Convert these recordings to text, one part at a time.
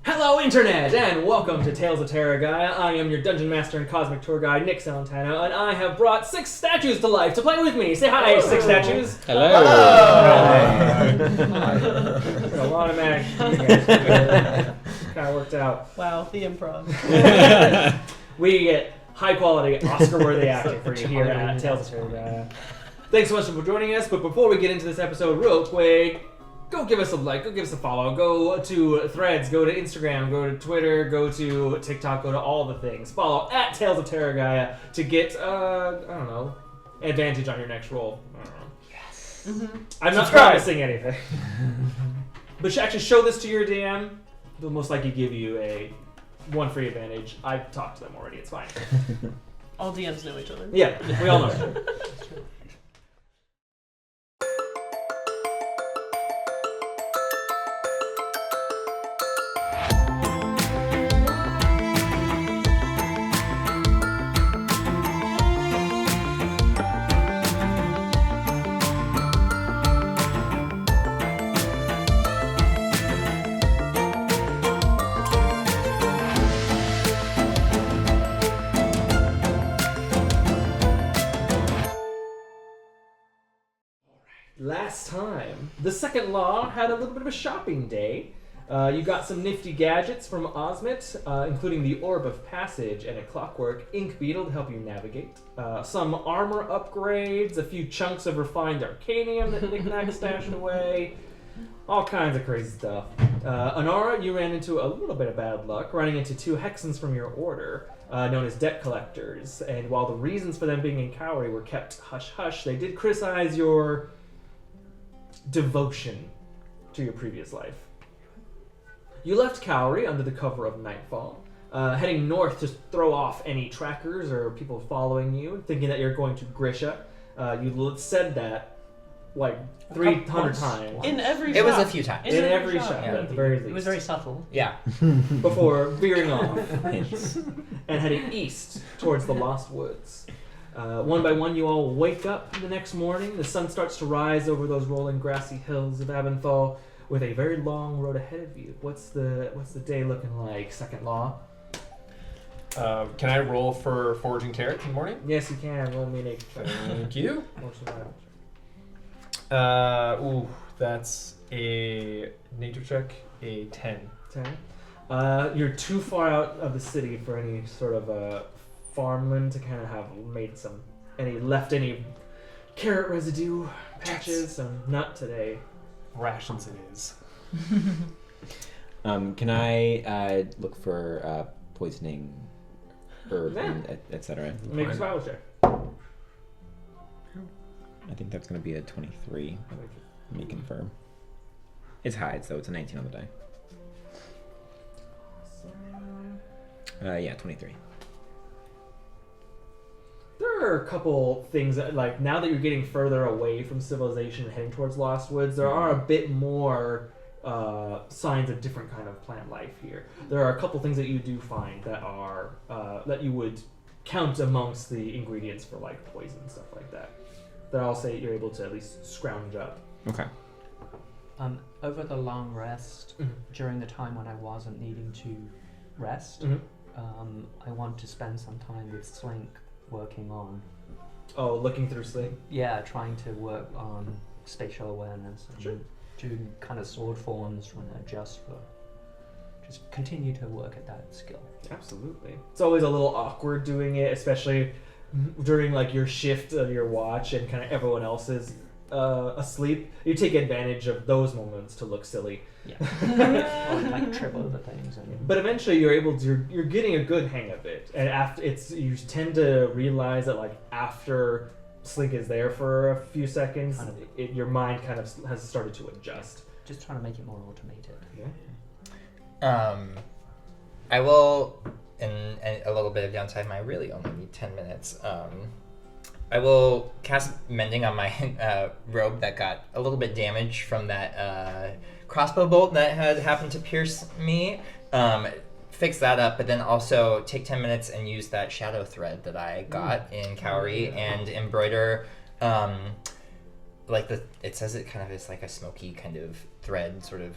Hello, Internet, and welcome to Tales of Terragia. I am your Dungeon Master and Cosmic Tour Guide, Nick Salentano, and I have brought 6 statues to life to play with me. Say hi, 6 statues. Hello. Got a lot of magic. Kind of worked out. Wow, the improv. We get high-quality, Oscar-worthy acting for you here at Tales of Terragia. Thanks so much for joining us, but before we get into this episode real quick, go give us a like, go give us a follow, go to Threads, go to Instagram, go to Twitter, go to TikTok, go to all the things. Follow at Tales of Terragia to get, advantage on your next roll. I don't know. Yes. Mm-hmm. I'm not promising anything. But actually show this to your DM. They'll most likely give you a 1 free advantage. I've talked to them already, it's fine. All DMs know each other. Yeah, we all know each other. Last time, the second law had a little bit of a shopping day. You got some nifty gadgets from Osmit, including the Orb of Passage and a clockwork ink beetle to help you navigate. Some armor upgrades, a few chunks of refined arcanium that Nik-Nak stashed away. All kinds of crazy stuff. Anara, you ran into a little bit of bad luck, running into 2 Hexens from your order, known as debt collectors. And while the reasons for them being in Cowrie were kept hush-hush, they did criticize your devotion to your previous life. You left Cowrie under the cover of nightfall, heading north to throw off any trackers or people following you, thinking that you're going to Grisha. You said that like 300 times. In every shot. It was a few times. In every shot, yeah. at the very least. It was very subtle. Yeah. Before veering off and heading east towards the Lost Woods. One by one, you all wake up the next morning. The sun starts to rise over those rolling grassy hills of Abenthal with a very long road ahead of you. What's the day looking like, Second Law? Can I roll for foraging carrots in the morning? Yes, you can. Roll me an nature check. Thank you. Or survival That's a nature check, a 10. 10. You're too far out of the city for any sort of farmland to kind of have made any carrot residue patches, so not today. Rations it is. Can I look for poisoning herb and etc.? Make a survival check. I think that's going to be a 23. Let me confirm. It's hide, so it's a 19 on the die. Yeah, 23. There are a couple things that, like, now that you're getting further away from civilization and heading towards Lost Woods, there are a bit more signs of different kind of plant life here. There are a couple things that you do find that are that you would count amongst the ingredients for, like, poison and stuff like that. That I'll say you're able to at least scrounge up. Okay. Over the long rest, during the time when I wasn't needing to rest, I want to spend some time with Slink working on... Oh, looking through Slink? Yeah, trying to work on spatial awareness and do kind of sword forms, trying to adjust for... Just continue to work at that skill. Absolutely. It's always a little awkward doing it, especially during, like, your shift of your watch and kind of everyone else is asleep. You take advantage of those moments to look silly. Yeah. Or like trip over things. But eventually you're getting a good hang of it. And after you tend to realize that, like, after Slink is there for a few seconds, your mind kind of has started to adjust. Just trying to make it more automated. Yeah. I will, in a little bit of downtime, I really only need 10 minutes. I will cast Mending on my robe that got a little bit damaged from that crossbow bolt that had happened to pierce me. Fix that up, but then also take 10 minutes and use that shadow thread that I got in Cowrie and embroider it says it kind of is like a smoky kind of thread, sort of,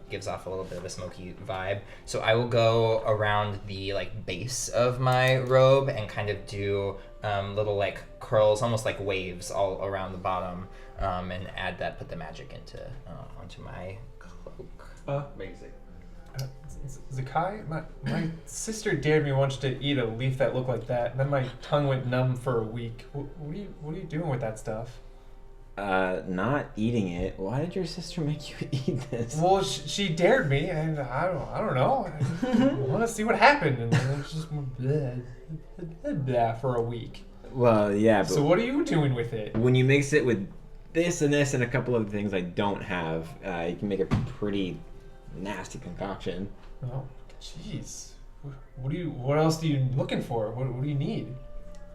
gives off a little bit of a smoky vibe. So I will go around the like base of my robe and kind of do little like curls, almost like waves all around the bottom, and put the magic onto my cloak. Amazing. Zakkai, my sister dared me once to eat a leaf that looked like that, and then my tongue went numb for a week. What are you doing with that stuff? Not eating it. Why did your sister make you eat this? Well, she dared me, and I don't know. I want to see what happened, and then it's just blah for a week. Well, yeah, but So what are you doing with it? when you mix it with this and a couple of things I don't have, you can make a pretty nasty concoction. Oh, jeez. What else are you looking for? What do you need?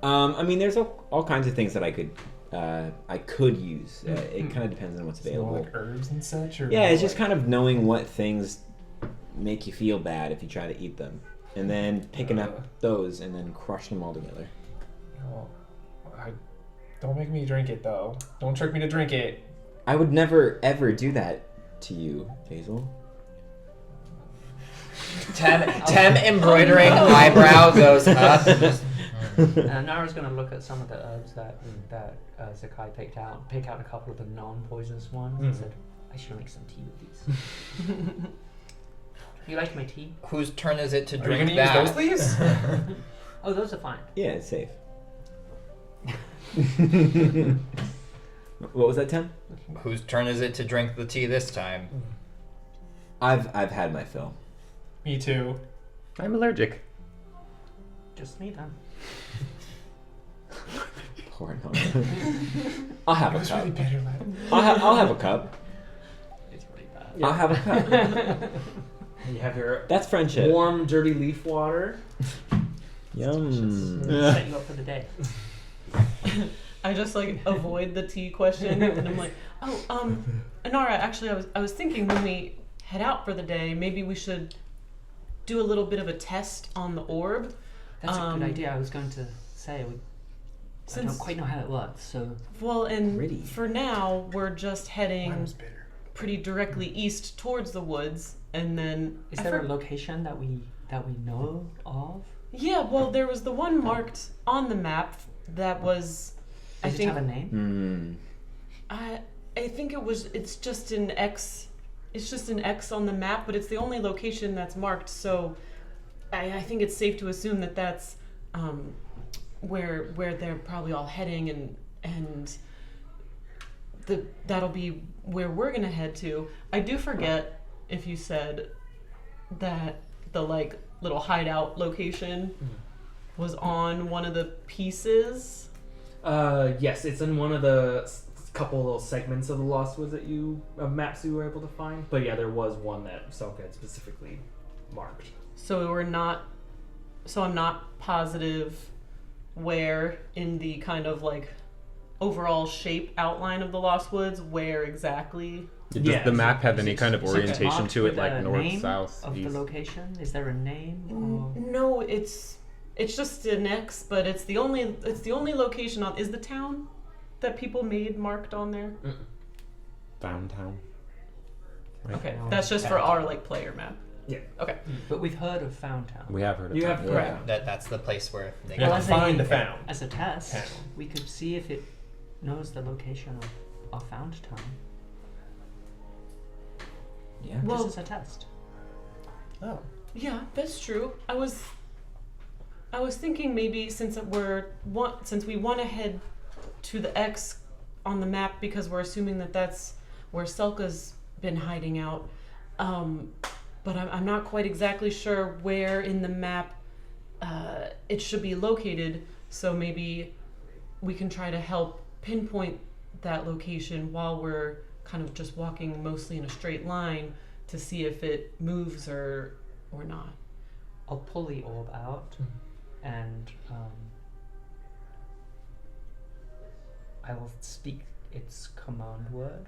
I mean, there's all kinds of things that I could use. It kind of depends on what's available. Like herbs and such, or Yeah, it's just kind of knowing what things make you feel bad if you try to eat them, and then picking up those and then crushing them all together. Oh, don't make me drink it though. Don't trick me to drink it. I would never ever do that to you, Basil. Tem embroidering eyebrow goes up. Nara's going to look at some of the herbs that Zakkai pick out a couple of the non-poisonous ones, and said, I should make some tea with these. You like my tea? Whose turn is it to Are you drink gonna that? use those leaves? Oh, those are fine. Yeah, it's safe. What was that, Tim? Whose turn is it to drink the tea this time? I've had my fill. Me too. I'm allergic. Just me then. Poor Anara. I'll have It a was cup. really bitter, lad. I'll have a cup. It's really bad. I'll have a cup. You have your That's friendship. warm, dirty leaf water. Yum. Set you up for the day. I just like avoid the tea question, and I'm like, Anara, actually, I was thinking when we head out for the day, maybe we should do a little bit of a test on the orb. That's a good idea. I was going to say, I don't quite know how it works, so... Well, and Pretty. for now, we're just Mine heading was bitter. pretty directly east towards the woods, and then... Is I there for- a location that we know of? Yeah, well, there was the one marked on the map that was... Does it have a name? I think it's just an X. It's just an X on the map, but it's the only location that's marked. So, I think it's safe to assume that that's where they're probably all heading, and that'll be where we're gonna head to. I do forget if you said that the like little hideout location was on one of the pieces. Yes, it's in one of the couple little segments of the Lost Woods maps you were able to find. But yeah, there was one that Selka had specifically marked. So I'm not positive where in the kind of like overall shape outline of the Lost Woods where exactly. Does Yeah, the map have any Is kind of it orientation marked to it, with like a north, name south, of east? the location? Is there a name? Or... No, it's just an X, but it's the only location on is the town that people made marked on there. Downtown. Right. Okay, that's just for our like player map. Yeah. Okay. But we've heard of Foundtown. We have heard of You that. have yeah. correct. That's the place where they You have as to a- find the found. As a test, Town. we could see if it knows the location of Foundtown. Yeah. Well- This is a test. Oh. Yeah, that's true. I was thinking maybe since we want to head to the X on the map because we're assuming that that's where Selka's been hiding out. But I'm not quite exactly sure where in the map it should be located. So maybe we can try to help pinpoint that location while we're kind of just walking mostly in a straight line to see if it moves or not. I'll pull the orb out and I will speak its command word.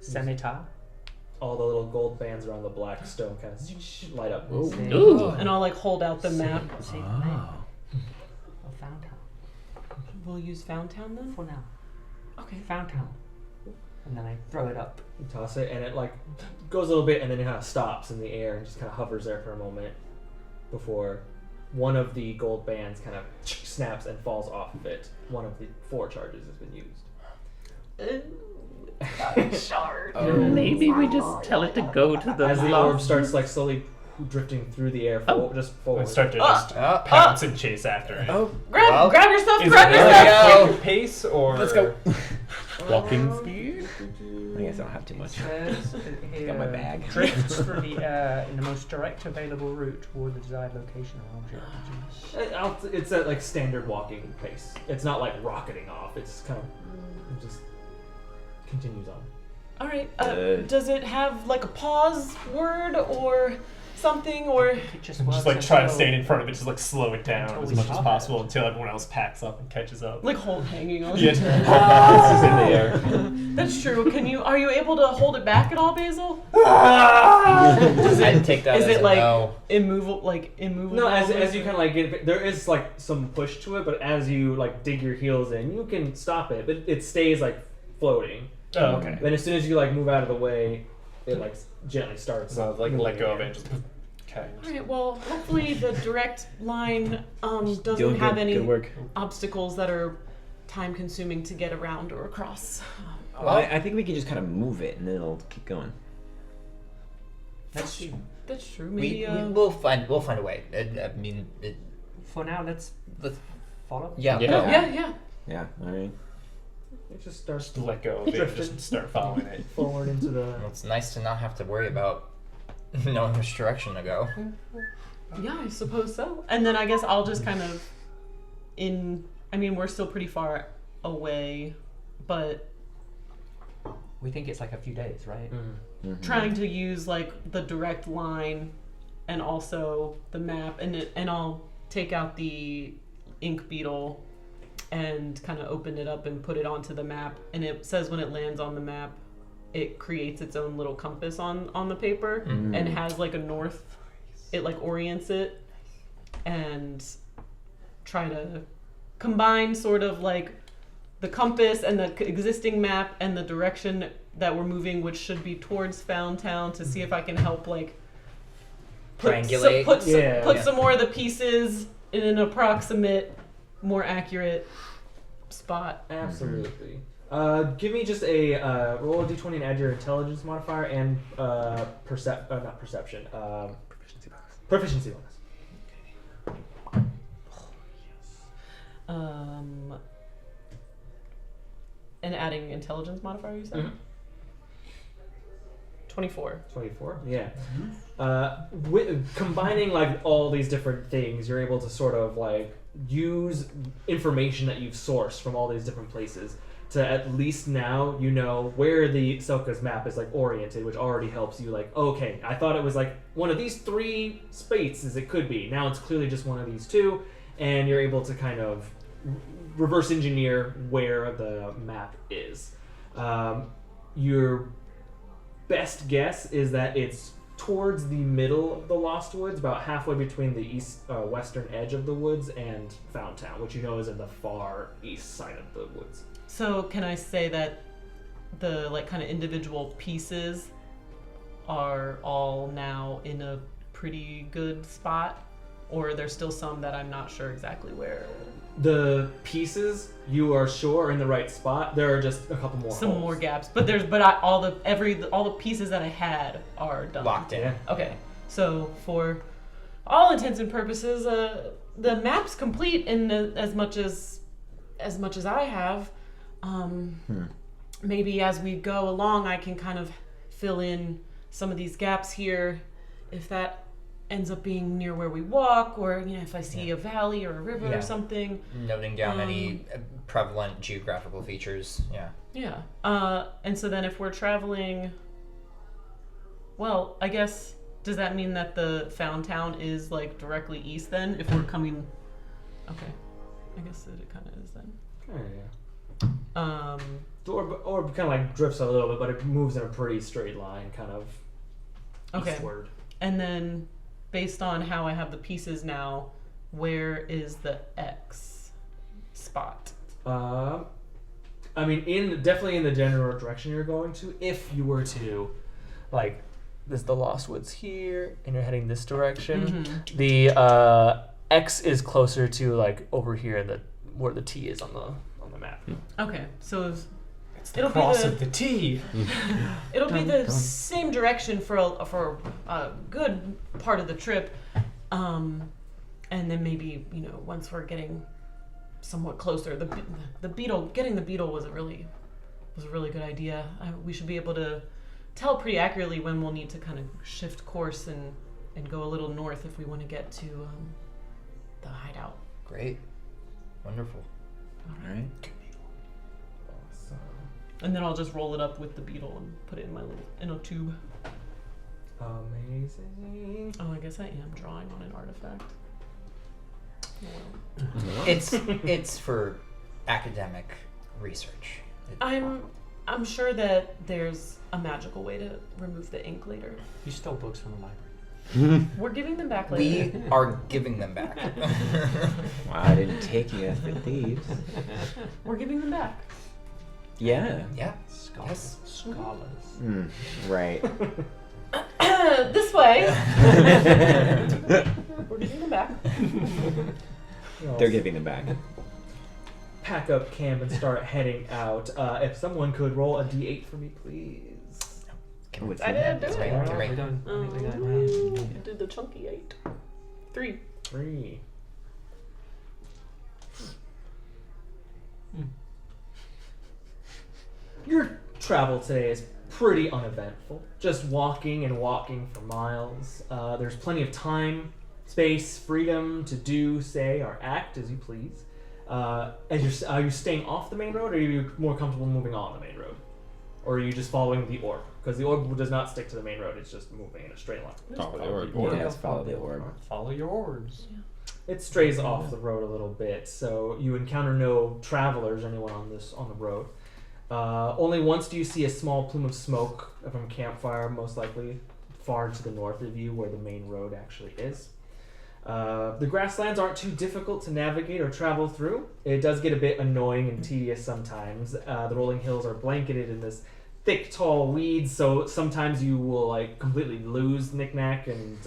Senator. All the little gold bands around the black stone kind of light up. Say- Ooh. And I'll like hold out the map. Say the name of Foundtown We'll use Foundtown then? for now. Okay. Found town. And then I throw it up. You toss it, and it like goes a little bit, and then it kind of stops in the air and just kind of hovers there for a moment before one of the gold bands kind of snaps and falls off of it. One of the 4 charges has been used. Shard. Maybe we just tell it to go to the As the last- orb starts like slowly drifting through the air, just I forward. start to just pounce and chase after it. Oh, Grab, well, grab yourself, Is grab it yourself. Go. a quick pace or? Let's go. Walking speed. I guess I don't have too much. Says here, Got my bag. drifts through the air in the most direct available route toward the desired location or object. It's at like standard walking pace. It's not like rocketing off. It's kind of it just continues on. All right. Good. Does it have like a pause word or something, or It just I'm works just like as trying to well. stand in front of it, just like slow it down Until as we much as stop possible it. until everyone else packs up and catches up. like hold hanging on? Yeah. It's just in the air. That's true. Are you able to hold it back at all, Basil? Does it take that is as it a like no? immovable? No, as you kind of like get, there is like some push to it, but as you like dig your heels in, you can stop it, but it stays like floating. Oh, okay. Then as soon as you like move out of the way, it like gently starts. So like let go of it. moving And just okay. All right. Well, hopefully the direct line doesn't Doing have good. any Good work. obstacles that are time-consuming to get around or across. Well, I think we can just kind of move it and then it'll keep going. Let's see. That's true. We Maybe. we'll find a way. I mean, For now, let's follow. yeah. Yeah. Yeah. Yeah, alright. It just starts Just let go of it. Drifting. Just start following it. forward into the. It's nice to not have to worry about knowing which direction to go. Yeah, I suppose so. And then I guess I'll just kind of I mean, we're still pretty far away, but We think it's like a few days, right? Mhm. trying to use like the direct line and also the map, and I'll take out the ink beetle and kind of open it up and put it onto the map, and it says when it lands on the map it creates its own little compass on the paper Mm. and has like a north. It like orients it and try to combine sort of like the compass and the existing map and the direction that we're moving, which should be towards Found Town, to see if I can help like Triangulate. put some more of the pieces in an approximate, more accurate spot. Absolutely. Give me just a roll a d20 and add your intelligence modifier and not perception. Proficiency bonus. And adding intelligence modifier, you said? Mhm. 24. 24. Yeah. Combining like all these different things, you're able to sort of like use information that you've sourced from all these different places to at least now you know where the Selka's map is like oriented, which already helps you like, okay, I thought it was like one of these 3 spaces it could be. Now it's clearly just one of these 2, and you're able to kind of reverse engineer where the map is. Your best guess is that it's towards the middle of the Lost Woods, about halfway between the western edge of the woods and Found Town, which you know is in the far east side of the woods. So can I say that the like kind of individual pieces are all now in a pretty good spot, or there's still some that I'm not sure exactly where? The pieces you are sure are in the right spot. There are just a couple more Some holes. more gaps, but all the pieces that I had are done. Locked in. Yeah. Okay, so for all intents and purposes, the map's complete in as much as I have. Maybe as we go along, I can kind of fill in some of these gaps here, if that ends up being near where we walk, or if I see a valley or a river Yeah. or something. Noting down any prevalent geographical features. Yeah. Yeah. And so then if we're traveling, well, I guess, does that mean that the Found Town is like directly east then? If we're coming, okay. I guess it kind of is then. Yeah. Or kind of like drifts a little bit, but it moves in a pretty straight line, kind of Okay. eastward. And then based on how I have the pieces now, where is the X spot? I mean, definitely in the general direction you're going to. If you were to, like, this the Lost Woods here, and you're heading this direction. Mhm. The X is closer to like over here, where the T is on the map. Okay, so It's the It'll be cross the- of the T. it'll be the same direction for a good part of the trip, and then maybe once we're getting somewhat closer, the beetle getting the beetle was a really good idea. We should be able to tell pretty accurately when we'll need to kind of shift course and go a little north if we want to get to the hideout. Great. Wonderful. All right. Awesome. And then I'll just roll it up with the beetle and put it in a tube. Amazing. Oh, I guess I am drawing on an artifact. Oh, well. It's for academic research. I'm sure that there's a magical way to remove the ink later. You stole books from the library. We're giving them back later. We are giving them back. Wow, I didn't take you as the thieves. We're giving them back. Yeah. Yeah. Scholars. Scholars. Right. This way. We're giving them back. They're giving them back. Pack up camp and start heading out. If someone could roll a d8 for me, please. Oh, it's I didn't do That's it. right. You're We're right. done. I think we got it. I did the chunky 8. 3. 3. Your travel today is pretty uneventful. Just walking and walking for miles. There's plenty of time, space, freedom to do, say, or act as you please. Are you staying off the main road, or are you more comfortable moving on the main road? Or are you just following the orb? Because the orb does not stick to the main road, it's just moving in a straight line. Follow the orb. Yeah, follow the orb. Follow your orbs. It strays off the road a little bit, so you encounter no travelers, anyone on the road. Only once do you see a small plume of smoke from a campfire, most likely far to the north of you, where the main road actually is. The grasslands aren't too difficult to navigate or travel through. It does get a bit annoying and tedious sometimes. The rolling hills are blanketed in this thick, tall weeds, so sometimes you will like completely lose Nik-Nak and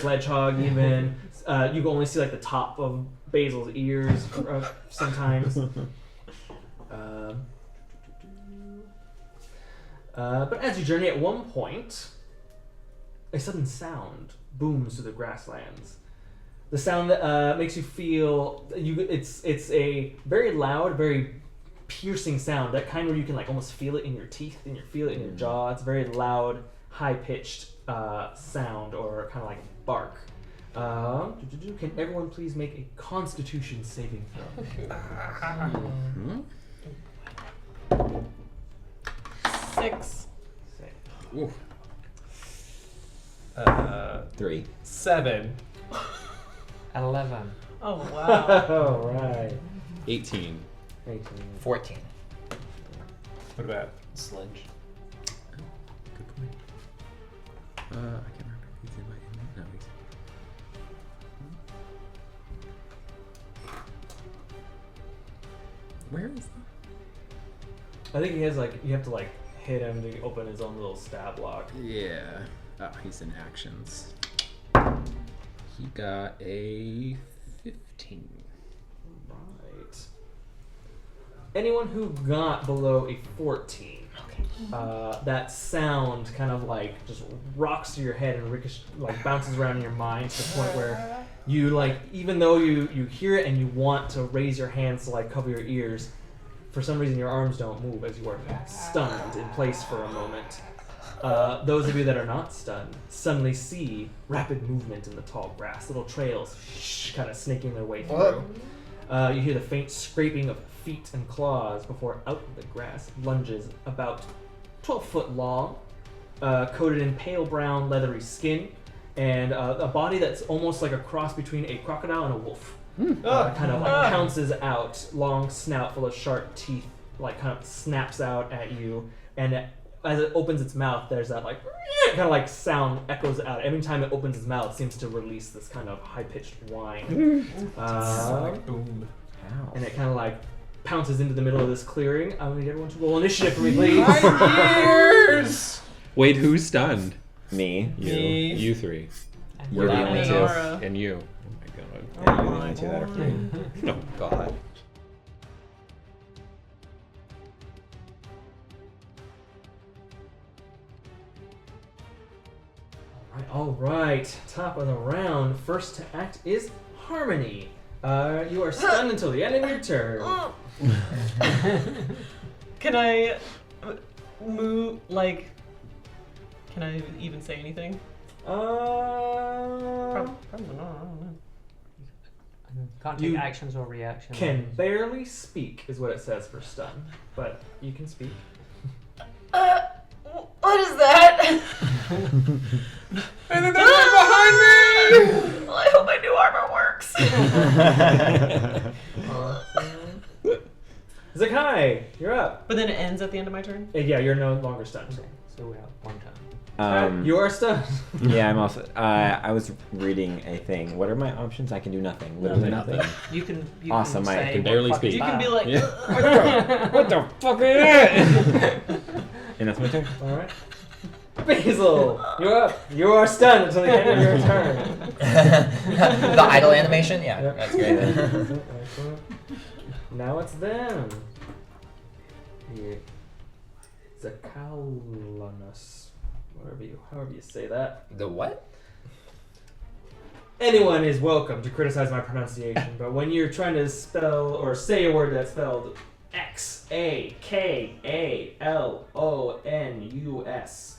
Sledgehog even. You can only see like the top of Basil's ears sometimes. But as you journey, at one point, a sudden sound booms through the grasslands. The sound makes you feel it's a very loud, very piercing sound. That kind where you can like almost feel it in your teeth and you feel it in your jaw. It's a very loud, high pitched sound or kind of like bark. Can everyone please make a Constitution saving throw? 6. Ooh. 3. 7. 11. Oh wow. All right. 18. 18. 14. What about Sledge. Good point. I can't remember if he's in my email. No, he's. Where is I think he has like you have to like hit him to open his own little stab lock. Yeah. Oh, he's in actions. He got a 15. Right. Anyone who got below a 14, that sound kind of like just rocks through your head and like bounces around in your mind to the point where you like, even though you hear it and you want to raise your hands to like cover your ears, for some reason your arms don't move as you are stunned in place for a moment. Those of you that are not stunned suddenly see rapid movement in the tall grass, little trails kind of snaking their way through. You hear the faint scraping of feet and claws before out of the grass lunges about 12 foot long, coated in pale brown leathery skin, and a body that's almost like a cross between a crocodile and a wolf. Kind of like pounces out, long snout full of sharp teeth, like kind of snaps out at you, and as it opens its mouth, there's that like kind of like sound echoes out. Every time it opens its mouth, it seems to release this kind of high-pitched whine. like boom? Ow. And it kind of like pounces into the middle of this clearing. I need everyone to roll initiative for me, please. 9 years! Wait, who's stunned? Me. You. Me. You three. And You're the And only two. Anara. And you. Oh my god. Yeah, you're the only two that are free. No, God. All right. Top of the round. First to act is Harmony. You are stunned until the end of your turn. Can I move? Like, can I even say anything? Probably not. I don't know. Can't You take actions or reactions. Can barely speak is what it says for stun, but you can speak. What is that? And then there's one behind me! Well, I hope my new armor works. Zakkai, you're up. But then it ends at the end of my turn. Yeah, you're no longer stunned. Okay, so we have one turn. You are stunned. Yeah, I'm also. I was reading a thing. What are my options? I can do nothing. Literally nothing. You can. You Awesome, Can I say can what barely fuck is speak. You can be that? like, Yeah. What the fuck is that? And that's my turn. All right. Basil, you're up. You are stunned until the end of your turn. The idle animation? Yeah, Yep. that's great. Now it's them. Zakaulanus. However you say that. The what? Anyone is welcome to criticize my pronunciation, but when you're trying to spell or say a word that's spelled Xakalonus.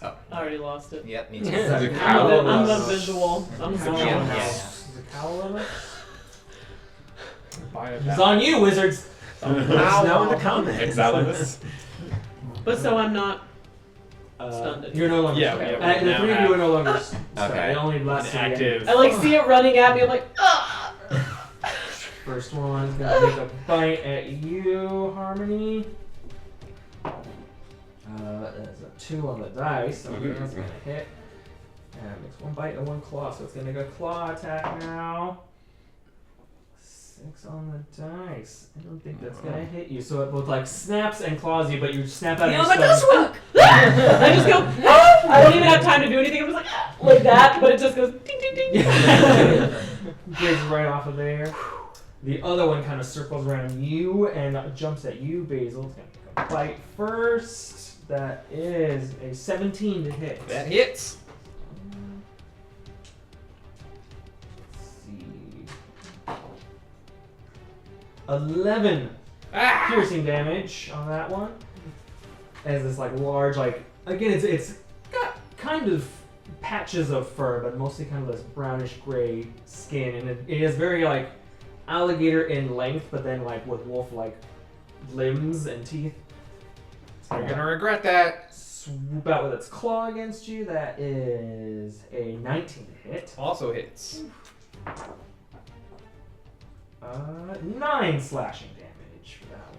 Oh. I already lost it. Yep, me too. I'm the visual. I'm the visual. Zakaulanus. Buy it It's now. on you, wizards. It's now in the comments. Exalinus. But so I'm not stunned. You're no longer Yeah, stunned. we have- The now three of you are no longer stunned. Okay. It only lasts to the end. Active. I like see it running at me. I'm like, ah. First one's gonna take a bite at you, Harmony. That's a 2 on the dice, so that's gonna hit. And it makes 1 bite and 1 claw, so it's gonna make a claw attack now. 6 on the dice. I don't think that's gonna hit you, so it both like snaps and claws you, but you snap out of your stone. work. I just go, ah! I don't even have time to do anything. I'm just like, ah, like that, but it just goes ding, ding, ding. Gets right off of there. The other one kind of circles around you and jumps at you, Basil. It's gonna take a bite first. That is a 17 to hit. That hits. Let's see. 11 piercing damage on that one. As this like large, like again, it's got kind of patches of fur, but mostly kind of this brownish gray skin, and it is very like alligator in length, but then like with wolf-like limbs and teeth. You're gonna regret that. Swoop out with its claw against you. That is a 19 to hit. Also hits. 9 slashing damage for that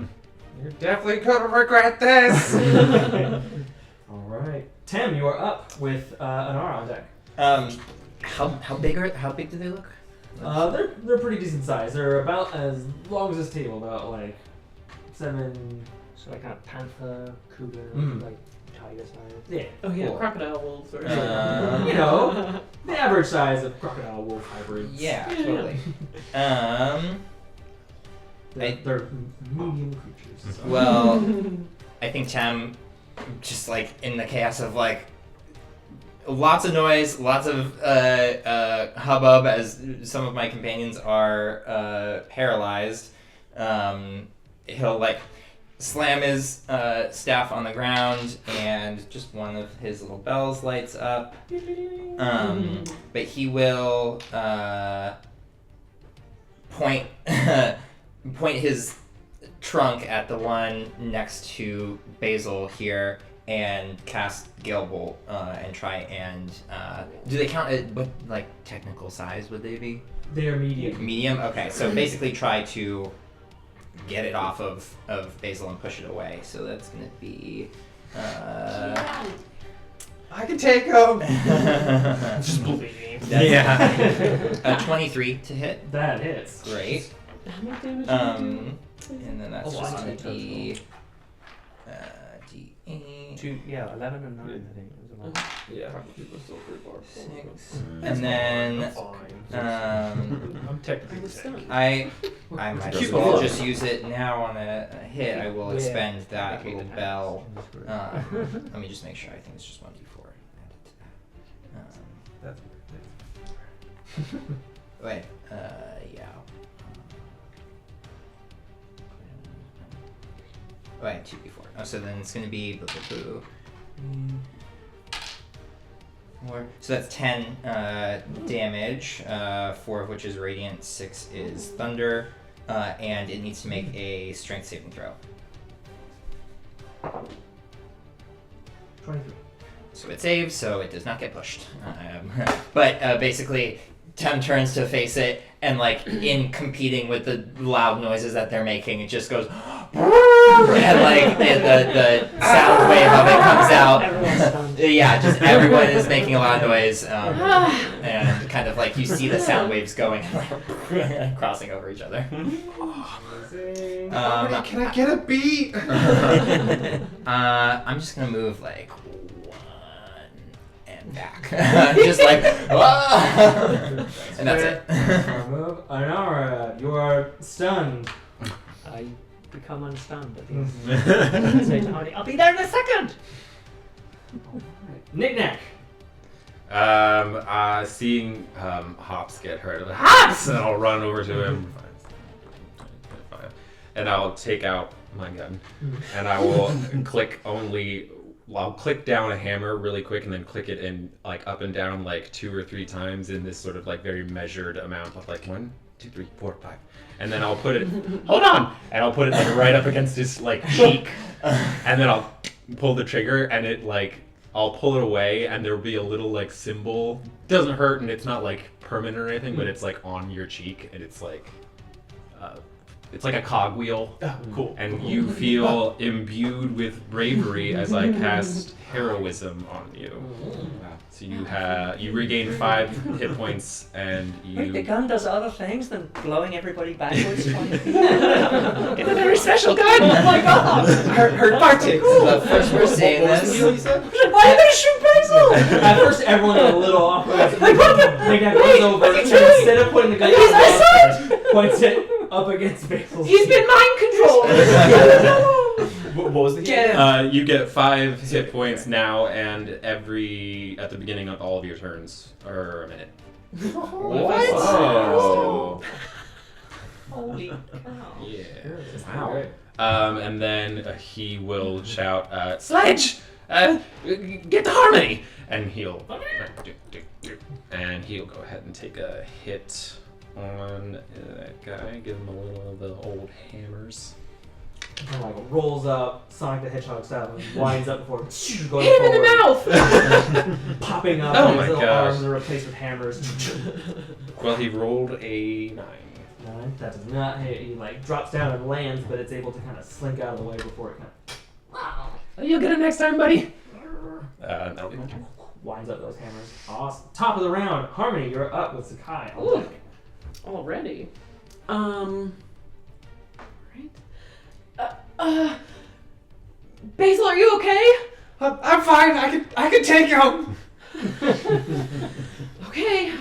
one. You're definitely gonna regret this. All right, Tem, you are up with Anara on deck. How big do they look? They're pretty decent size. They're about as long as this table, about like 7. So like a panther, cougar, Mm. like tiger size. Yeah, Oh yeah, Cool. crocodile wolves. Or you know, the average size of crocodile wolf hybrids. Yeah, Yeah. totally. They're medium creatures. So. Well, I think Tam, just like in the chaos of like lots of noise, lots of hubbub as some of my companions are paralyzed, he'll like slam his staff on the ground and just one of his little bells lights up. But he will point point his trunk at the one next to Basil here and cast Gale Bolt and try and do they count at what like technical size would they be? They are medium. Medium? Okay, so basically try to get it off of Basil and push it away. So that's gonna be I can take him. just bleeding. Yeah. 23 to hit. That hits. Great. How much damage do you do? And then that's Oh, just I going see. to be D8. 11 and 9, I think. It was a lot. Yeah. 6. And then I'm technically sick. I might as well just use it now on a hit. I will Yeah. expend that Okay, little the bell. pass. Let me just make sure. I think it's just 1d4. Add it to that. That's Wait. Yeah. Wait, 2d4. Oh, so then it's going to be. More. So that's 10 damage, 4 of which is radiant, 6 is thunder, and it needs to make a strength saving throw. 23. So it saves, so it does not get pushed. But basically, Tem turns to face it, and like in competing with the loud noises that they're making, it just goes, and like the sound wave of it comes out. Everyone's stunned. Yeah, just everyone is making a lot of noise, and kind of like you see the sound waves going, like, crossing over each other. Amazing. Can I get a beat? I'm just gonna move like 1 and back, just like, and that's it. Move. Anara, you are stunned. I become unstunned at the end. Say to Hardy, I'll be there in a second! Nik-Nak. Seeing Hops get hurt, I'm like, Hops! And I'll run over to him. 25. And I'll take out my gun. And I will I'll click down a hammer really quick and then click it in like up and down like 2 or 3 times in this sort of like very measured amount of like 1, 2, 3, 4, 5. And then I'll put it, hold on! And I'll put it like right up against his like cheek. And then I'll pull the trigger and it like, I'll pull it away and there'll be a little like symbol. Doesn't hurt and it's not like permanent or anything, but it's like on your cheek and it's like a cogwheel. Cool. And you feel imbued with bravery as I cast heroism on you. So you regain 5 hit points and Wait, the you. gun does other things than blowing everybody backwards 20 feet? It's a very special gun! Oh my god! Her tactics. The first we're seeing What was the this. deal you said? Why are they shoot Basil? At first, everyone got a little awkward. Nik-Nak runs over and instead of putting the gun He's my down, points it up against Basil's He's been mind controlled! What was the Get him. You get 5 hit points now and at the beginning of all of your turns, or a minute. What? Oh. Holy cow. Yeah. Wow. And then he will shout, Sledge! Get to Harmony! And he'll go ahead and take a hit on that guy. Give him a little of the old hammers. Kind of like rolls up, Sonic the Hedgehog style, and winds up before going Hit him in forward, the mouth! popping up. Oh and my his little gosh. arms are replaced with hammers. Well, he rolled a 9. 9. That does not hit. He like drops down and lands, but it's able to kind of slink out of the way before it kind You'll get it next time, buddy. That'll be of winds up those hammers. Awesome. Top of the round, Harmony, you're up with Zakkai. on Ooh. deck. Already. Right. Basil, are you okay? I'm fine. I can take him. Okay.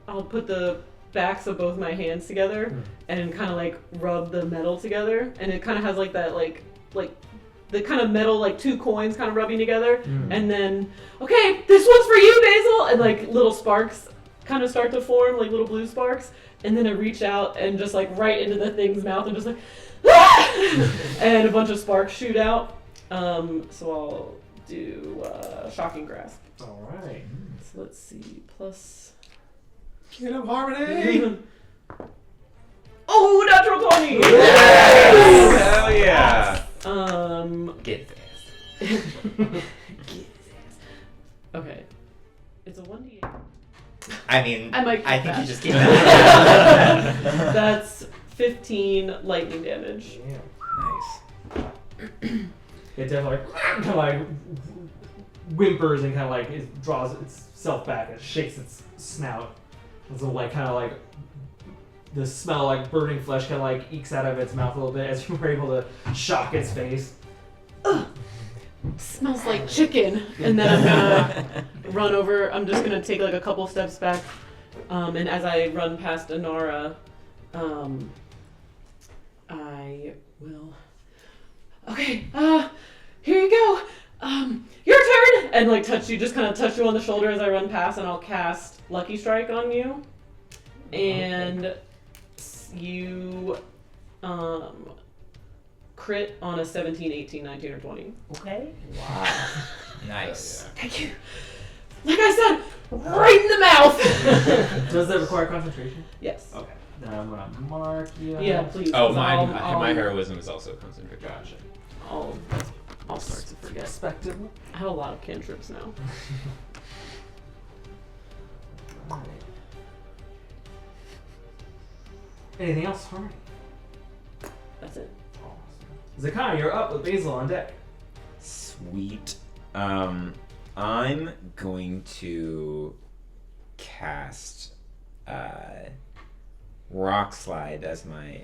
I'll put the backs of both my hands together and kind of like rub the metal together, and it kind of has like that like the kind of metal like 2 coins kind of rubbing together, and then okay, this one's for you, Basil, and like little sparks kind of start to form, like little blue sparks, and then I reach out and just like right into the thing's mouth and just like and a bunch of sparks shoot out. So I'll do shocking grasp. All right. So let's see, plus. Get him, Harmony. Oh, natural 20! Hell yeah! Get his ass. Okay. It's a 1d8. I mean, I might I keep think that. you just keep that. That's 15 lightning damage. Yeah. Nice. It definitely kind of like whimpers and kind of like it draws itself back and shakes its snout. So like kind of like the smell like burning flesh kind of like ekes out of its mouth a little bit as you were able to shock its face. Smells like chicken. And then I'm gonna run over. I'm just gonna take like a couple steps back. And as I run past Anara, I will. Okay, here you go. Your turn. And like touch you, just kind of touch you on the shoulder as I run past, and I'll cast Lucky Strike on you. And you, crit on a 17, 18, 19, or 20. Okay. Wow. Nice. Thank you. Like I said, right in the mouth. Does that require concentration? Yes. Okay. Then I'm gonna mark you. Yeah, please. Oh, 'cause my heroism is also concentric. Gotcha. I'll start to forget. Respectively. I have a lot of cantrips now. Alright. Anything else for me? That's it. Zakkai, you're up with Basil on deck. Sweet. I'm going to cast Rock Slide as my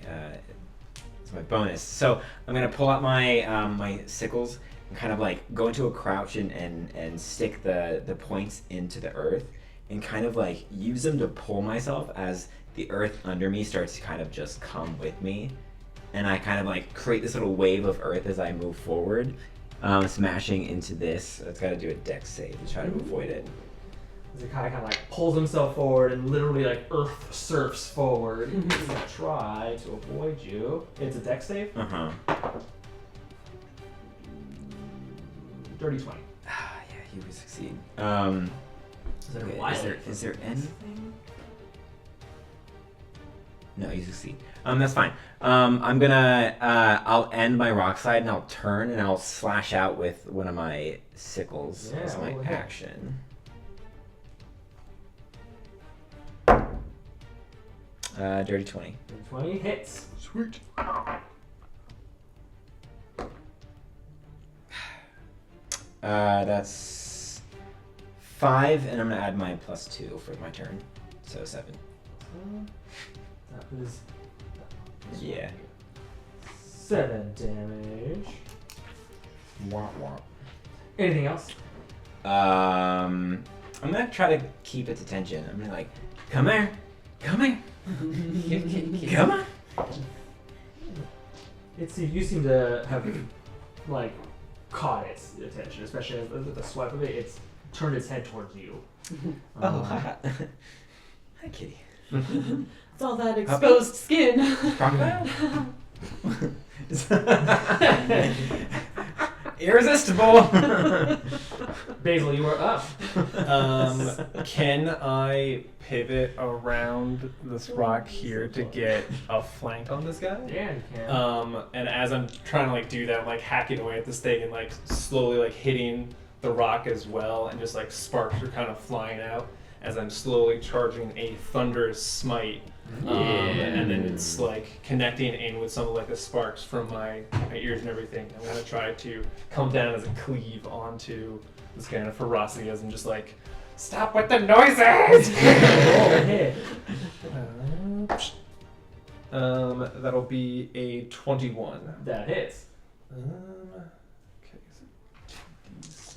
bonus. So I'm gonna pull out my my sickles and kind of like go into a crouch and stick the points into the earth and kind of like use them to pull myself as the earth under me starts to kind of just come with me, and I kind of like create this little wave of earth as I move forward, smashing into this. It's got to do a dex save to try to avoid it. Zakkai kind of like pulls himself forward and literally like earth surfs forward. He's gonna try to avoid you. It's a dex save. Dirty 20. Yeah, he would succeed. Is there anything? No, you succeed. That's fine. I'm gonna I'll end my rock slide and I'll turn and I'll slash out with one of my sickles as my go ahead. action. Dirty 20. Dirty 20 hits. Sweet. That's 5, and I'm gonna add my +2 for my turn, so 7. That was Yeah. 7 damage. Wah, wah. Anything else? I'm gonna try to keep its attention. I'm gonna like, come here, come here, come on. You seem to have like caught its attention, especially with the swipe of it. It's turned its head towards you. Oh, hi, kitty. It's all that exposed skin. Crocodile. Irresistible. Basil, you are up. Can I pivot around this rock here to get a flank on this guy? Yeah, you can. And as I'm trying to like do that, I'm like hacking away at this thing and like slowly like hitting the rock as well, and just like sparks are kind of flying out as I'm slowly charging a thunderous smite. And then it's like connecting in with some of like the sparks from my ears and everything. I'm gonna try to come down as a cleave onto this kind of ferocity as I'm just like, stop with the noises! That'll be a 21. That hits.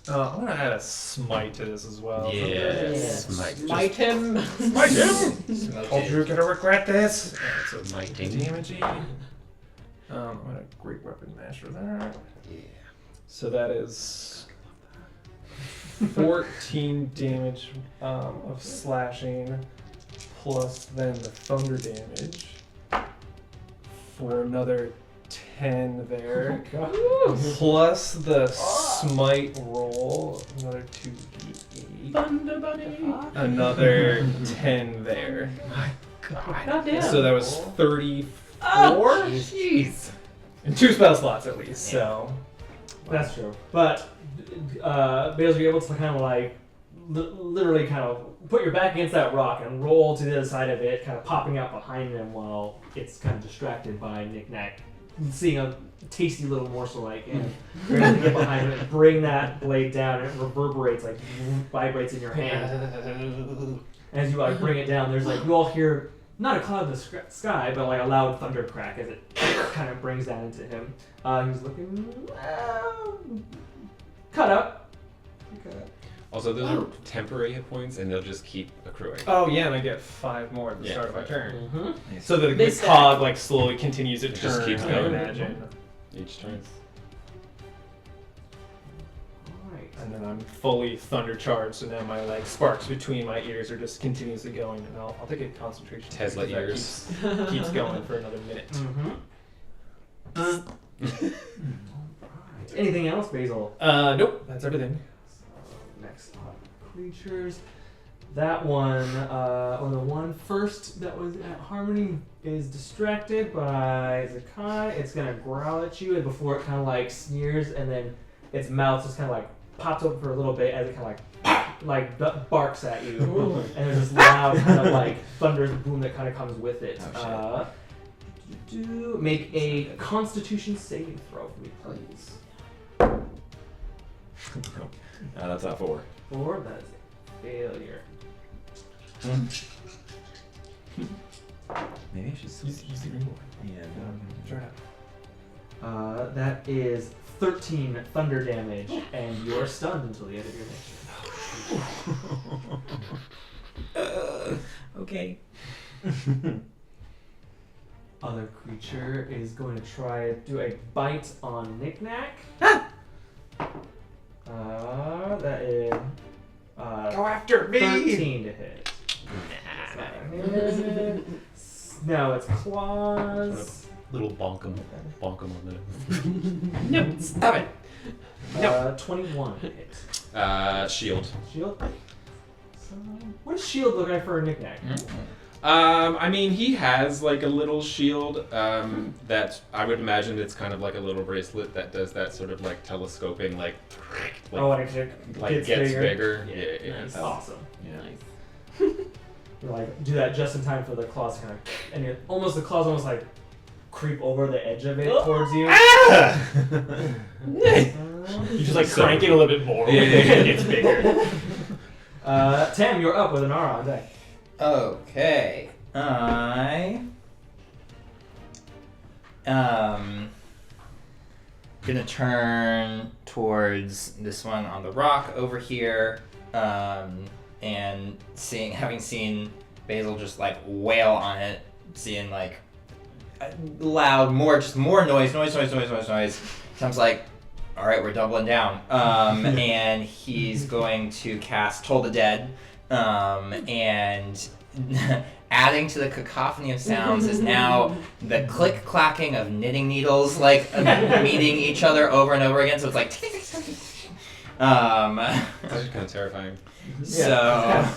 I'm gonna add a smite to this as well. Yeah. Smite him. Smite him! Told you you're gonna regret this. So it's Smiting. damaging. I'm gonna great weapon master that. Yeah. So that is 14 damage of slashing, plus then the thunder damage for another 10 there. Plus the smite roll, another 2d8. Thunder Bunny. Another 10 there. Goddamn. So that was 34. Oh, jeez. And 2 spell slots at least, so. That's true. But Basil, you're able to kind of like literally kind of put your back against that rock and roll to the other side of it, kind of popping out behind them while it's kind of distracted by Nik-Nak. Seeing a tasty little morsel like and you're able to get behind it and bring that blade down and it reverberates, like vibrates in your hand. As you like bring it down, there's like you all hear not a cloud in the sky, but like a loud thunder crack as it kind of brings down into him. He's looking cut up. Also, those are temporary hit points, and they'll just keep accruing. Oh yeah, and I get 5 more at the Yeah, start of my 5. turn. Mm-hmm. So the This cog like slowly continues to It turn. just keeps I going. imagine. Each turn. Alright. And then I'm fully thunder charged, so now my like sparks between my ears are just continuously going, and I'll take a concentration. Tesla because that ears. keeps going for another minute. Mm-hmm. Alright. Anything else, Basil? Nope, that's everything. Next up, creatures. That one, or the one first that was at Harmony, is distracted by Zakkai. It's gonna growl at you, and before it kind of like sneers, and then its mouth just kind of like pops open for a little bit as it kind of like barks at you, and there's this loud kind of like thunderous boom that kind of comes with it. Oh, Make a Constitution saving throw for me, please. That's not 4. 4. That is a failure. Maybe I should Use the green one. Yeah. Try it out. That is 13 thunder damage, and you are stunned until the end of your next turn. Okay. Other creature is going to try to do a bite on Nik-Nak. That is Go after me! 13 to hit. No, it's claws. Little bonk 'em on the. No, stop it. 21 to hit. Shield. Shield. So, what does shield look like for a Nik-Nak? I mean, he has like a little shield that I would imagine it's kind of like a little bracelet that does that sort of like telescoping, like Oh, and it gets bigger. Yeah. Nice. Awesome. Yeah. You like do that just in time for the claws to kind of, and the claws almost like creep over the edge of it towards you. You just like crank it a little bit more. Yeah. It gets bigger. Tem, you're up with Anara on deck. Okay. Gonna turn towards this one on the rock over here, and having seen Basil just like wail on it, seeing like loud, more noise. Sounds like, all right, we're doubling down. And he's going to cast Toll the Dead, and adding to the cacophony of sounds is now the click-clacking of knitting needles, like meeting each other over and over again. So it's like, That's kind of terrifying. so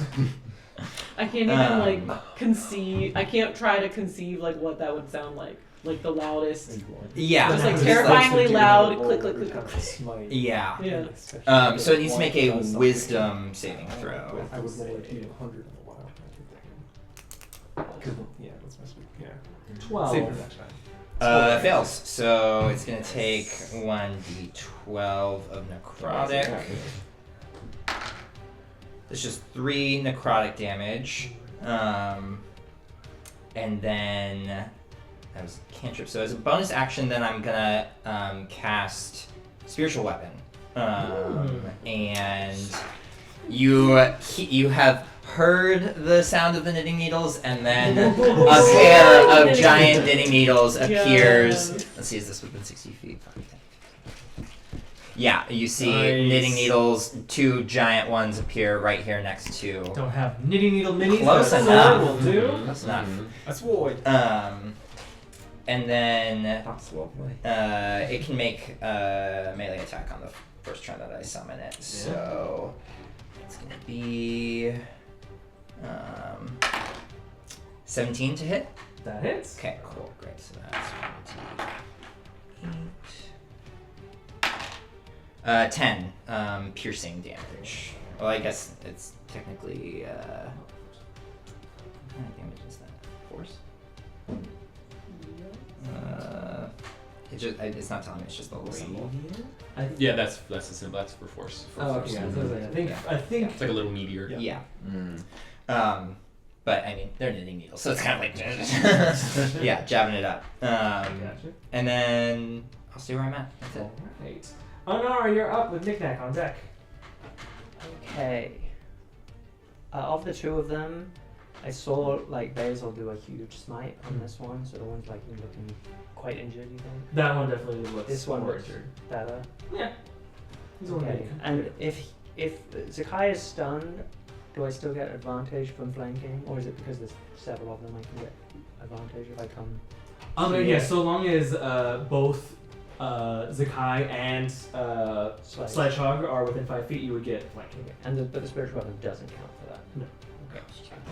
I can't even like conceive. I can't try to conceive like what that would sound like the loudest. yeah, Just like Just terrifyingly do loud, a click, little click, click, kind click. of smite. yeah. Yeah. So it needs to make a wisdom saving throw. I would roll it to 100 in a while. Yeah, let's mess with 12. Save for next time. It fails. So it's gonna take 1d12 of necrotic. It's just 3 necrotic damage. And then that was a cantrip. So as a bonus action, then I'm gonna cast Spiritual Weapon. And you have heard the sound of the knitting needles, and then a pair of giant knitting needles appears. Let's see, is this within 60 feet? Yeah, you see Nice. knitting needles, 2 giant ones appear right here next to. Don't have knitting needle minis. Close but enough. will do. That's enough. That's void. And then That's lovely. it can make a melee attack on the first turn that I summon it. So it's gonna be 17 to hit. That hits. Okay, cool, great. So that's 10 piercing damage. Well, I guess it's technically what kind of damage is that? Force? It's not telling me. It's just the little symbol. Yeah, that's the symbol. That's for force. For Oh, force. okay. I think It's like a little meteor. Yeah. But I mean, they're knitting needles, so it's kind of like, yeah, jabbing it up. Gotcha. And then I'll see where I'm at. That's it. Alright. Anara, you're up with Nik-Nak on deck. Okay. Of the two of them, I saw like Basil do a huge smite on this one, so the one's like looking quite injured. You think That one definitely looks this one more looks injured. better? Yeah. He's only Okay. making- And if Zakkai is stunned, do I still get advantage from flanking, or is it because there's several of them I can get advantage if I come? Yeah, so long as both Zakkai and Sledgehog are within 5 feet, you would get flanking. And but the spiritual weapon doesn't count for that. No. Okay.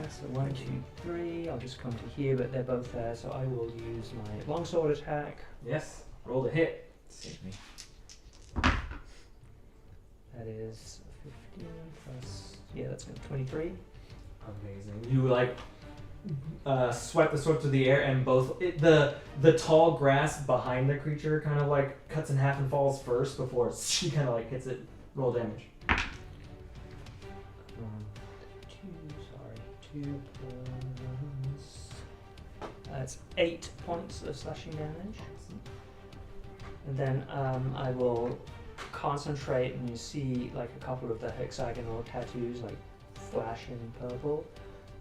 That's the 1, 2, 3. I'll just come to here, but they're both there, so I will use my longsword attack. Yes. Roll the hit. Excuse me. That is 15 plus. Yeah, that's going to 23. Amazing. You like swept the sword through the air, and the tall grass behind the creature kind of like cuts in half and falls first before she kind of like hits it. Roll damage. 2 plus. That's 8 points of slashing damage. And then I will concentrate, and you see like a couple of the hexagonal tattoos like flash in purple,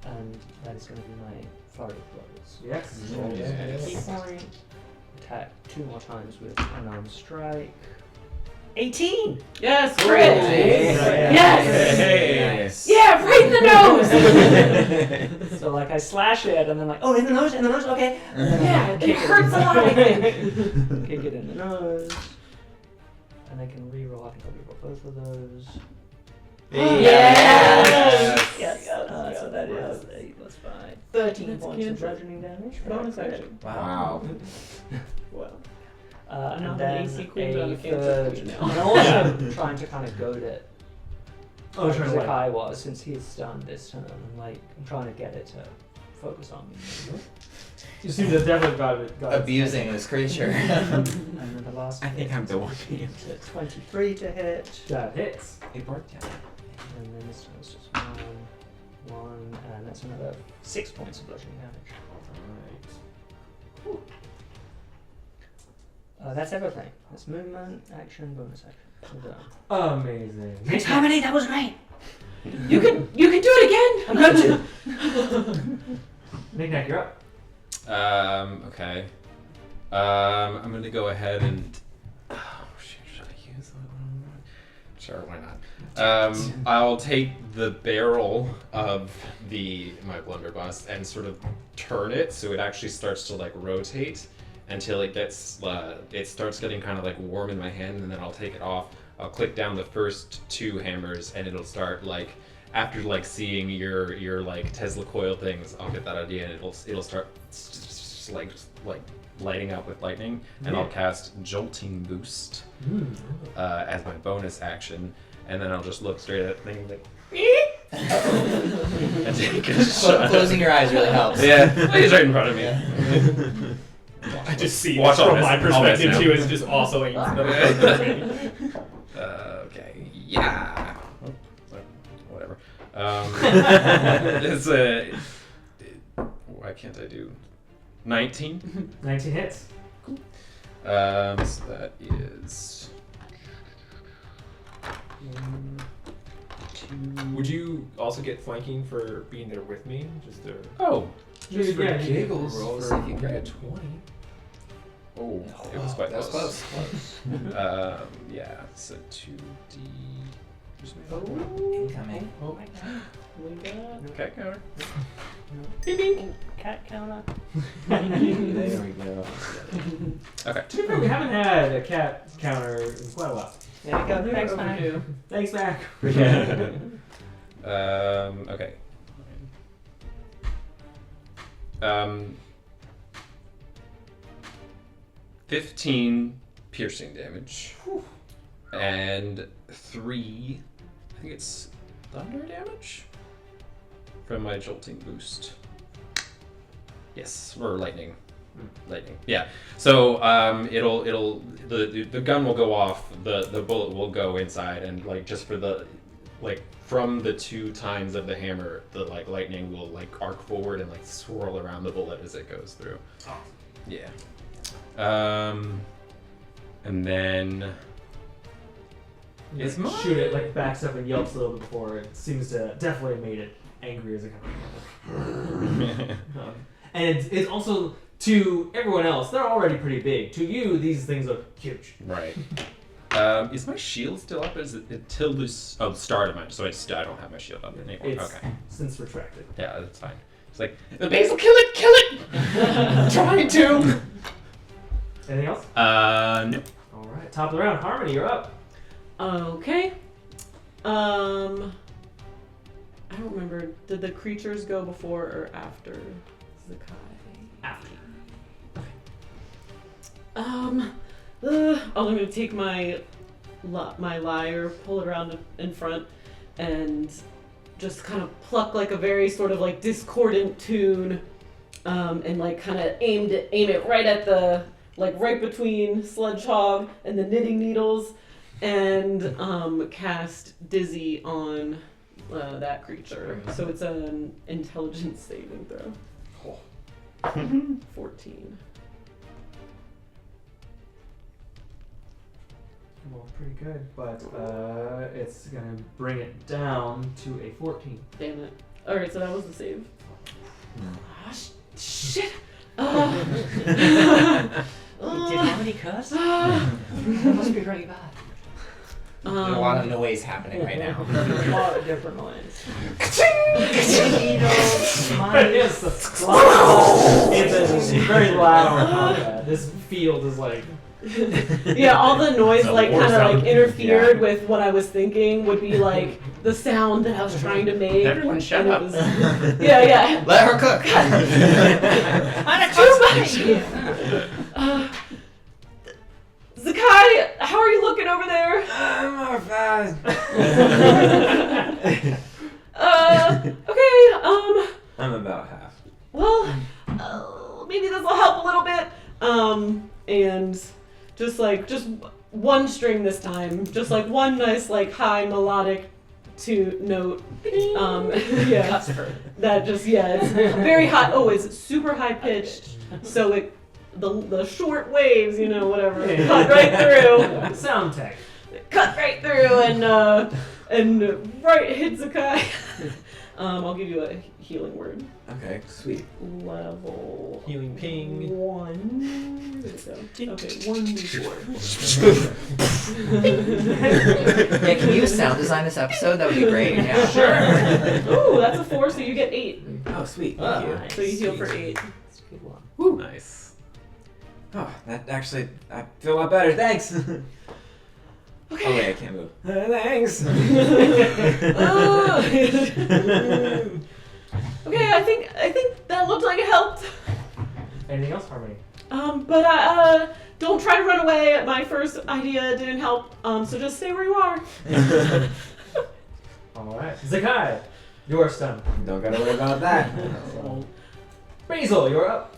and that is going to be my flurry of blows. Yes. So I'm just going to key point, attack 2 more times with unarmed strike. 18! Yes, Cool. crit! Yes! Yes. Yeah, right in the nose! So like I slash it, and then like, oh, in the nose, okay. And then Yeah, I it kick in hurts the a lot, I nose. Kick it in the nose. And I can reroll. I think I'll reroll both of those. Yes! Yes. So that is 8 plus 5. 13 That's points of cantrip. bludgeoning damage. Bonus action. Wow. Well. I'm And not then an AC queen, but I'm a a cantrip third. queen now. And also trying to kind of goad it. Oh, Like trying to like. Zakkai was, since he's stunned this turn. I'm trying to get it to focus on me. You seem to have definitely got it. Abusing this creature. And then the last I think hit I'm the one. is a 23 to hit. That hits. It worked out. And then this one's just 1, and that's another 6 points of bludgeoning damage. That's everything. That's movement, action, bonus action. We're done. Amazing. Thanks, Harmony. That was great. You can do it again! I'm going to. Nik-Nak, you're up. Okay. I'm gonna go ahead and. Oh shit! Should I use that? Sure, why not? I'll take the barrel of my blunderbuss and sort of turn it so it actually starts to like rotate until it gets it starts getting kind of like warm in my hand, and then I'll take it off. I'll click down the first 2 hammers, and it'll start like after like seeing your like Tesla coil things. I'll get that idea, and it'll start like lighting up with lightning, and I'll cast Jolting Boost as my bonus action, and then I'll just look straight at the thing like. And take a shot. Closing your eyes really helps. Yeah, he's right in front of me. I just see Watch this all from this. my All this perspective now. too. It's just also aims another Okay, yeah. Whatever. It's a. Why can't I do 19? 19 hits. So that is. Would you also get flanking for being there with me? Just to Oh. Just for giggles. Roll to for see if you a grab. 20. Oh, it was quite That was close. close. Yeah, so 2D. Incoming. Oh, we got Okay, counter. Cat counter. There we go. Okay. To be fair, we haven't had a cat counter in quite a while. There you go. Thanks, man. overdue. Thanks, Mac. Okay. 15 piercing damage. And 3, I think it's thunder damage from my jolting boost. Yes, or lightning. Lightning. Yeah. So the gun will go off, the bullet will go inside, and like just for the like from the 2 tines of the hammer, the like lightning will like arc forward and like swirl around the bullet as it goes through. Awesome. Yeah. And then Is shoot it, like backs up and yelps a little bit before it seems to definitely made it angry as it kind of. And it's also to everyone else, they're already pretty big. To you, these things look huge. right. Is my shield still up? Is it till this? Oh, the start of mine. So I don't have my shield up anymore. It's Okay. since retracted. Yeah, that's fine. It's like Basil, kill it! Trying to. Anything else? No. All right, top of the round, Harmony, you're up. Okay. I don't remember. Did the creatures go before or after Zakkai? After. I'm gonna take my lyre, pull it around in front, and just kind of pluck like a very sort of like discordant tune, and like kind of aim it right at the like right between Sledgehog and the knitting needles, and cast Dizzy on that creature. So it's an intelligence saving throw. 14. Well, pretty good, but it's gonna bring it down to a 14. Damn it. Alright, so that was the save. Shit! Did Harmony curse? That must be really bad. There's a lot of noise happening right now. A lot of different noise. It's a very loud combat. This field is like. Yeah, all the noise It's a like war kind of sound. like interfered with what I was thinking would be like the sound that I was trying to make. Everyone shut and it up. was- yeah. Let her cook. Zakkai, how are you looking over there? I'm not fast. Okay, I'm about half. well, maybe this will help a little bit. And just one string this time, just like one nice like high melodic note. Yeah, that just it's very high. Oh, it's super high pitched, so it the short waves, whatever, cut right through. Sound tech. Cut right through and right hit Zakkai. I'll give you a healing word. Okay, sweet. Level Healing ping. 1. There we go. Okay, 1d4. Yeah, can you sound design this episode? That would be great. Yeah. Sure. Ooh, that's a 4, so you get 8. Oh, sweet. Thank you. So you heal for 8. That's a good one. Nice. Oh, that actually, I feel a lot better. Thanks. Okay. Oh wait, I can't move. Thanks. Okay, I think that looked like it helped. Anything else, Harmony? But don't try to run away. My first idea didn't help. So just stay where you are. All right, Zakkai, you're stunned. Don't gotta worry about that. Basil, you're up.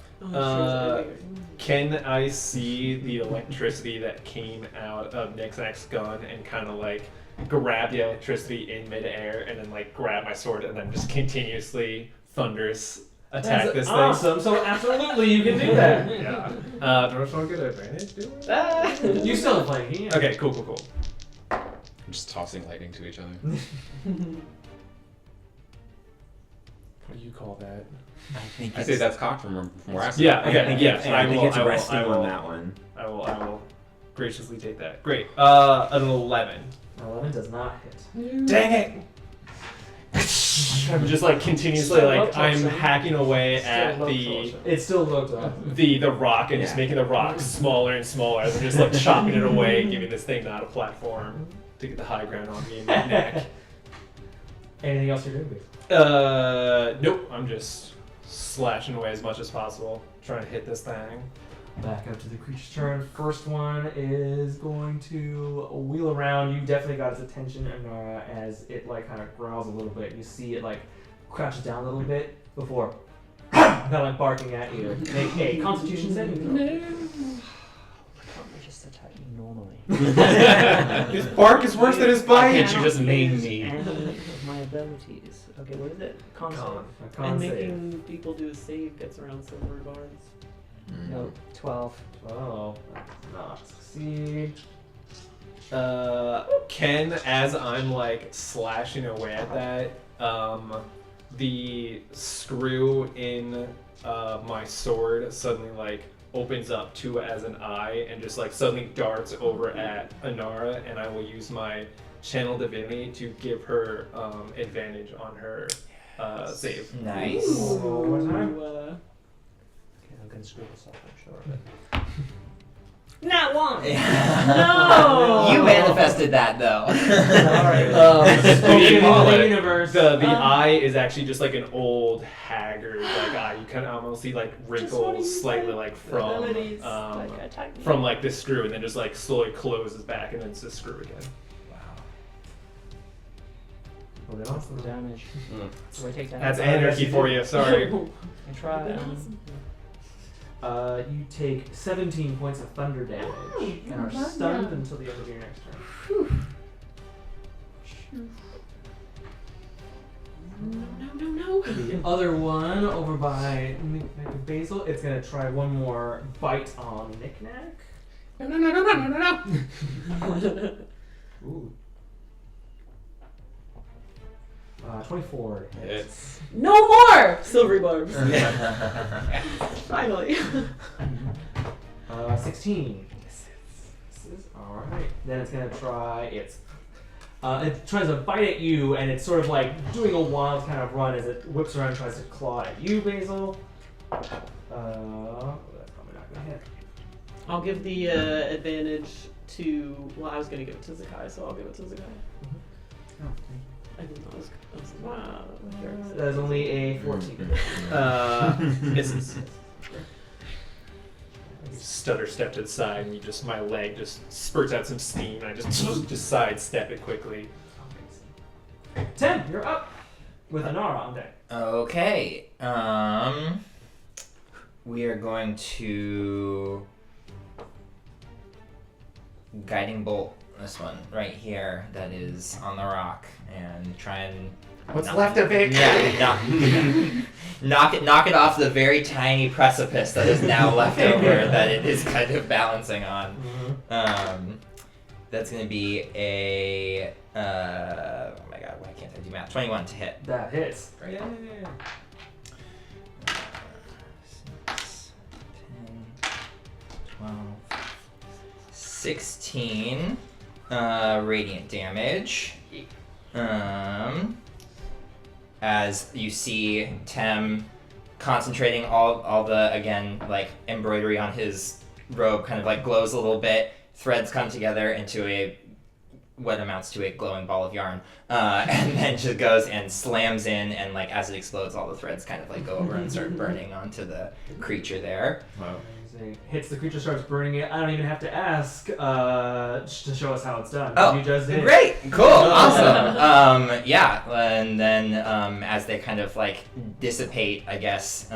Can I see the electricity that came out of Nik-Nak's gun and kind of like grab the electricity in midair and then like grab my sword and then just continuously thunderous attack this thing? Awesome. So absolutely, you can do that. Yeah. Do I have some good advantage doing it? You still have flanking. Yeah. Okay, cool. I'm just tossing lightning to each other. What do you call that? I think I say that's cocked from last Yeah, time. okay, yeah. I think it's resting I will- on that one. I will graciously take that. Great. An 11. 11 does not hit. Dang it! I'm just like continuously Still like low I'm torsion. hacking away at Still low the torsion. It's still low torsion. the rock and just Yeah. making the rock smaller and smaller as I'm just like chopping it away, giving this thing not a platform to get the high ground on me and my neck. Anything else you're doing, Basil? Nope. I'm just slashing away as much as possible, trying to hit this thing. Back up to the creature's turn. First one is going to wheel around. You definitely got its attention, Anara, as it like kind of growls a little bit. You see it like crouches down a little bit before kind of like barking at you. Make a Constitution saving throw. Can't we just attack you normally? His bark is worse than his Why bite. can't you just name me? abilities. Okay, what is it? Con save. A con And save. making people do a save gets around silver bars. No, 12. 12. That does not succeed. Ken, as I'm like slashing away at that, the screw in my sword suddenly like opens up to as an eye and just like suddenly darts over at Anara, and I will use my channel divinity to give her advantage on her save. Nice. One more time. Okay, I'm gonna screw this up, I'm sure of it. Not one. No. You manifested that though. Spoken in Call the it. universe. The eye is actually just like an old haggard like eye. You can almost see like wrinkles slightly like from like this screw, and then just like slowly closes back, and then it's a screw again. What What's else? the damage? Do I take damage? That's anarchy for you. Sorry. I try. You take 17 points of thunder damage and are stunned until the end of your next turn. No. The other one over by Nik-Nak and Basil, it's gonna try one more bite on Nik-Nak. No. Ooh. 24 hits. No more silvery barbs. Finally. 16. This is alright. Then it's gonna try it tries to bite at you, and it's sort of like doing a wild kind of run as it whips around and tries to claw at you, Basil. That's probably not gonna hit. I'll give the advantage to. Well, I was gonna give it to Zakkai, so I'll give it to Zakkai. I didn't know I was wow. That is only a 14. Misses. You stutter step to the side, and you just my leg just spurts out some steam, and I just sidestep it quickly. Tim, you're up with Anara on deck. Okay. We are going to guiding bolt this one right here that is on the rock and try and What's left of it? Yeah, knock it off the very tiny precipice that is now left over that it is kind of balancing on. That's gonna be a oh my god, why can't I do math? 21 to hit. That hits. Right. 6, 10, 12, 16 radiant damage. As you see Tem concentrating all the, again, like embroidery on his robe kind of like glows a little bit, threads come together into what amounts to a glowing ball of yarn, and then just goes and slams in, and like as it explodes, all the threads kind of like go over and start burning onto the creature there. Wow. Hits the creature, starts burning it. I don't even have to ask to show us how it's done. Oh, You just did. great, cool, awesome. Yeah, and then as they kind of like dissipate, I guess.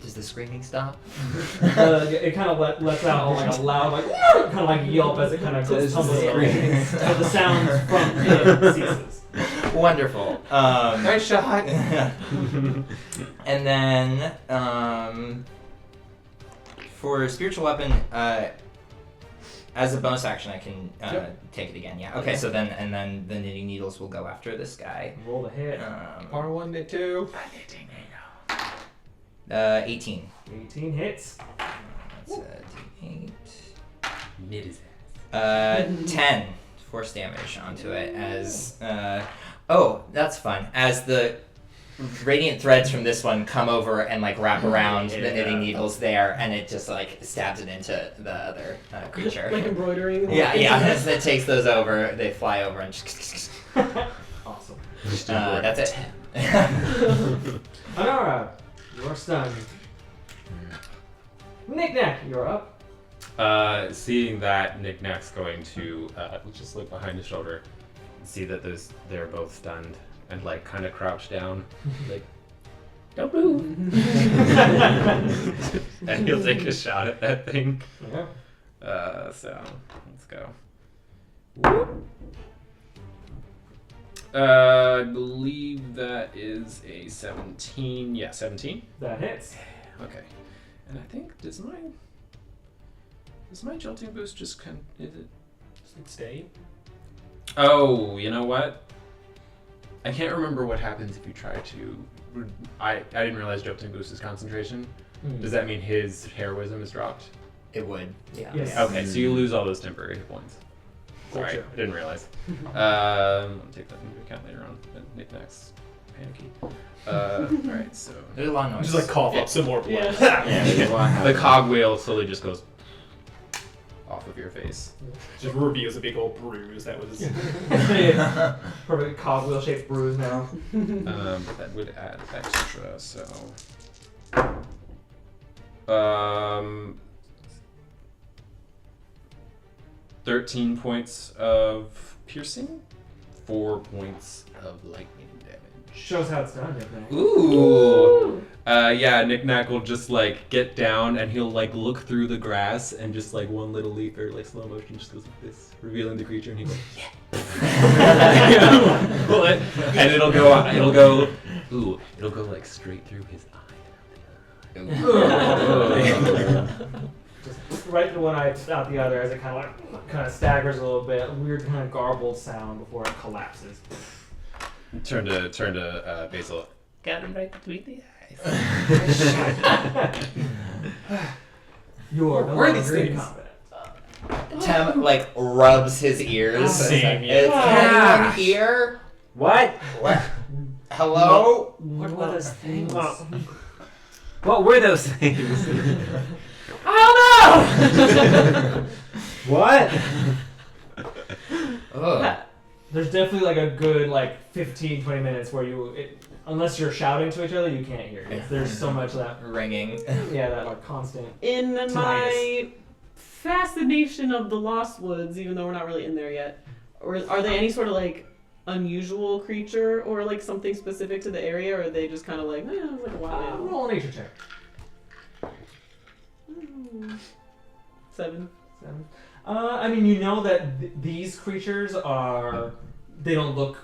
Does the screaming stop? It kind of lets out like a loud, like kind of like yelp as it kind of goes tumbles away. So the sound from it ceases. Wonderful. Nice shot. And then for spiritual weapon, as a bonus action, I can take it again. Yeah. Okay. So then the knitting needles will go after this guy. Roll the hit. R1, knit 2. 18. 18 hits. That's D8. Mid his ass. 10 force damage onto it as that's fun. As the radiant threads from this one come over and like wrap around the knitting needles there, and it just like stabs it into the other creature. Like embroidering. Yeah. As it takes those over, they fly over and just Awesome. that's it. Anara, you're stunned. Nik-Nak, you're up. Seeing that Nik-Nak's going to just look behind his shoulder and see that they're both stunned and like kind of crouch down, like Don't move. and he'll take a shot at that thing. Yeah. So let's go. I believe that is a 17. Yeah, 17. That hits. Okay. And I think does my jolting boost just does it stay? Oh, you know what? I can't remember what happens if you try to. I didn't realize jolting boost is concentration. Does that mean his heroism is dropped? It would. Yeah. Yes. Okay, so you lose all those temporary hit points. Sorry, Gotcha. I didn't realize. I'll take that into account later on. Nik-Nak's panicky. Alright, so. There's a lot of noise. Just like cough up some more blood. Yeah. Yeah, there's a lot The happening. cogwheel slowly just goes off of your face. Just reveals a big old bruise that was. Perfect cogwheel shaped bruise now. But that would add extra, so. 13 points of piercing, 4 points of lightning damage. Shows how it's done, Nik-Nak. Ooh. Yeah, Nik-Nak will just like get down and he'll like look through the grass and just like one little leaf or like slow motion just goes like this, revealing the creature, and he goes, yeah. Pull it, and it'll go like straight through his eye. Just right through one eye, out the other, as it kind of staggers a little bit. Weird kind of garbled sound before it collapses. Turn to Basil. Got him right between the eyes. You're Where are these very things? confident. Tem like rubs his ears. Same, yeah. Is anyone here? What? What? Hello? What were those things? What were those things? I What? Ugh. There's definitely like a good 15-20 minutes where unless you're shouting to each other, you can't hear you. There's so much of that, Ringing. that constant. In my fascination of the Lost Woods, even though we're not really in there yet, or are they any sort of unusual creature or something specific to the area, or are they just kind of it's like a wild animal? Roll a nature check. 7. 7. I mean, you know that these creatures they don't look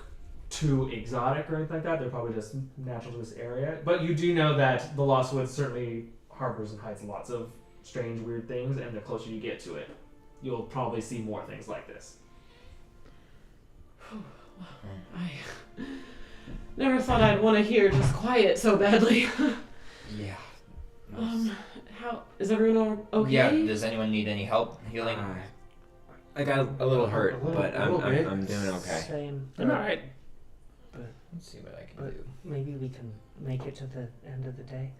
too exotic or anything like that. They're probably just natural to this area. But you do know that the Lost Woods certainly harbors and hides lots of strange, weird things, and the closer you get to it, you'll probably see more things like this. I never thought I'd want to hear just quiet so badly. Yeah. How is everyone okay? Yeah. Does anyone need any help healing? I got a little hurt, but a little bit. I'm doing okay. Same. I'm alright. Let's see what I can But do. maybe we can make it to the end of the day.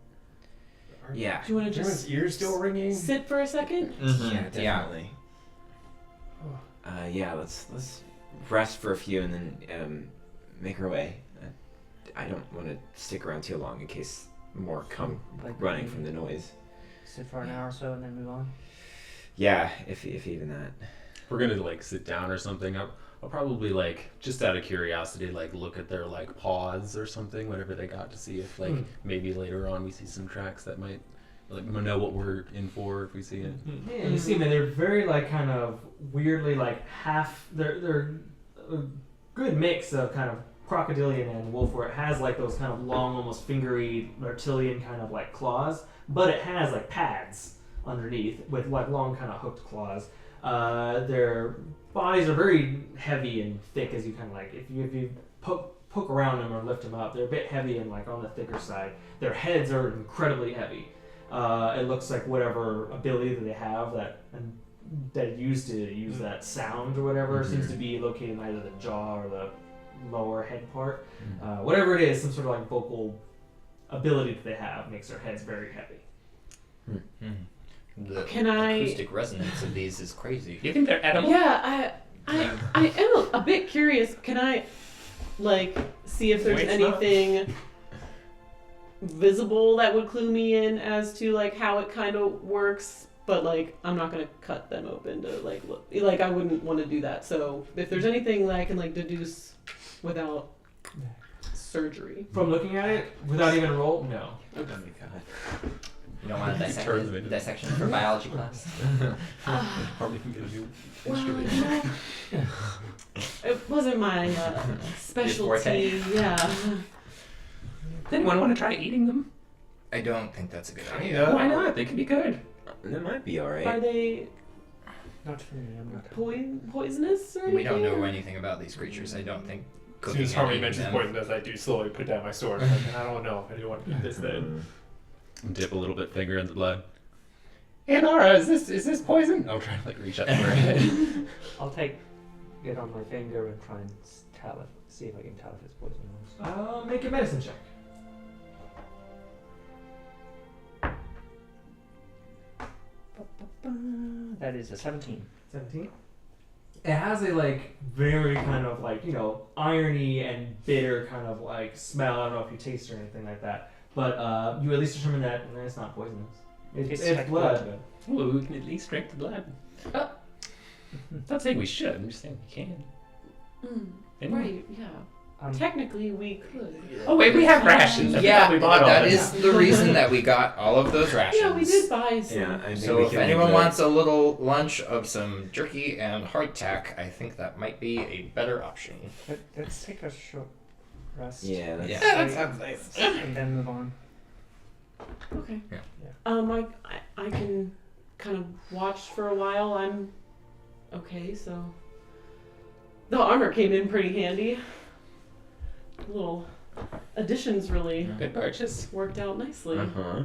Yeah. Do you want to Everyone's just ears still ringing? sit for a second? Yeah, definitely. Yeah, let's rest for a few and then make our way. I don't want to stick around too long in case more come running from the noise. Sit for an hour or so and then move on. Yeah, if even that. We're gonna sit down or something. I'll probably just out of curiosity look at their paws or something, whatever they got, to see if maybe later on we see some tracks that might know what we're in for if we see it. Yeah, you see them, and they're very kind of weirdly half. They're a good mix of kind of crocodilian and wolf, where it has those kind of long, almost fingery reptilian kind of claws, but it has pads underneath with long kind of hooked claws. Their bodies are very heavy and thick, as you kind of if you poke around them or lift them up, they're a bit heavy and on the thicker side. Their heads are incredibly heavy. It looks like whatever ability that they have that used to use that sound or whatever seems to be located in either the jaw or the lower head part. Whatever it is, some sort of vocal ability that they have makes their heads very heavy. The Can I- acoustic resonance of these is crazy. You think they're edible? Yeah, I am a bit curious. Can I see if there's Wait, it's not. anything visible that would clue me in as to how it kind of works? But I'm not gonna cut them open to look. I wouldn't want to do that. So if there's anything that I can deduce without surgery. From looking at it, without even a roll, no. Oh my god. You don't want a Turns them into- dissection for biology class. Probably can get a new Well, instrument. wasn't my specialty. Yeah. Does anyone want to try eating them? I don't think that's a good idea. Why not? They could be good. That might be Are alright. they Not for me. I'm not. poisonous or anything? We don't know anything about these creatures. I don't think As soon cooking as and Harmony eating mentions them. poisonous, I do slowly put down my sword. Like, I don't know if I do want to eat this then. Dip a little bit finger in the blood. Anara, is this poison? I'll try to like reach up to her head. I'll take it on my finger and try and tell it. See if I can tell if it's poison or not. Make a medicine check. That is a 17. 17. It has a like very kind of like, you know, irony and bitter kind of like smell. I don't know if you taste or anything like that, but you at least determine that it's not poisonous. It's like blood. Well, we can at least drink the blood. Not saying we should. I'm just saying we can. Anyone? Right, yeah. Technically, we could. Oh wait, we have rations. I Yeah, forgot we bought all that this. is the reason that we got all of those rations. Yeah, we did buy some. Yeah, I think So we if can anyone make wants a little lunch of some jerky and hardtack, I think that might be a better option. Let's take a short rest. Yeah, that's, Yeah. that sounds nice. And then move on. Okay. Yeah. I can kind of watch for a while. I'm okay, so the armor came in pretty handy. Little additions really Good purchase. worked out nicely. Uh-huh.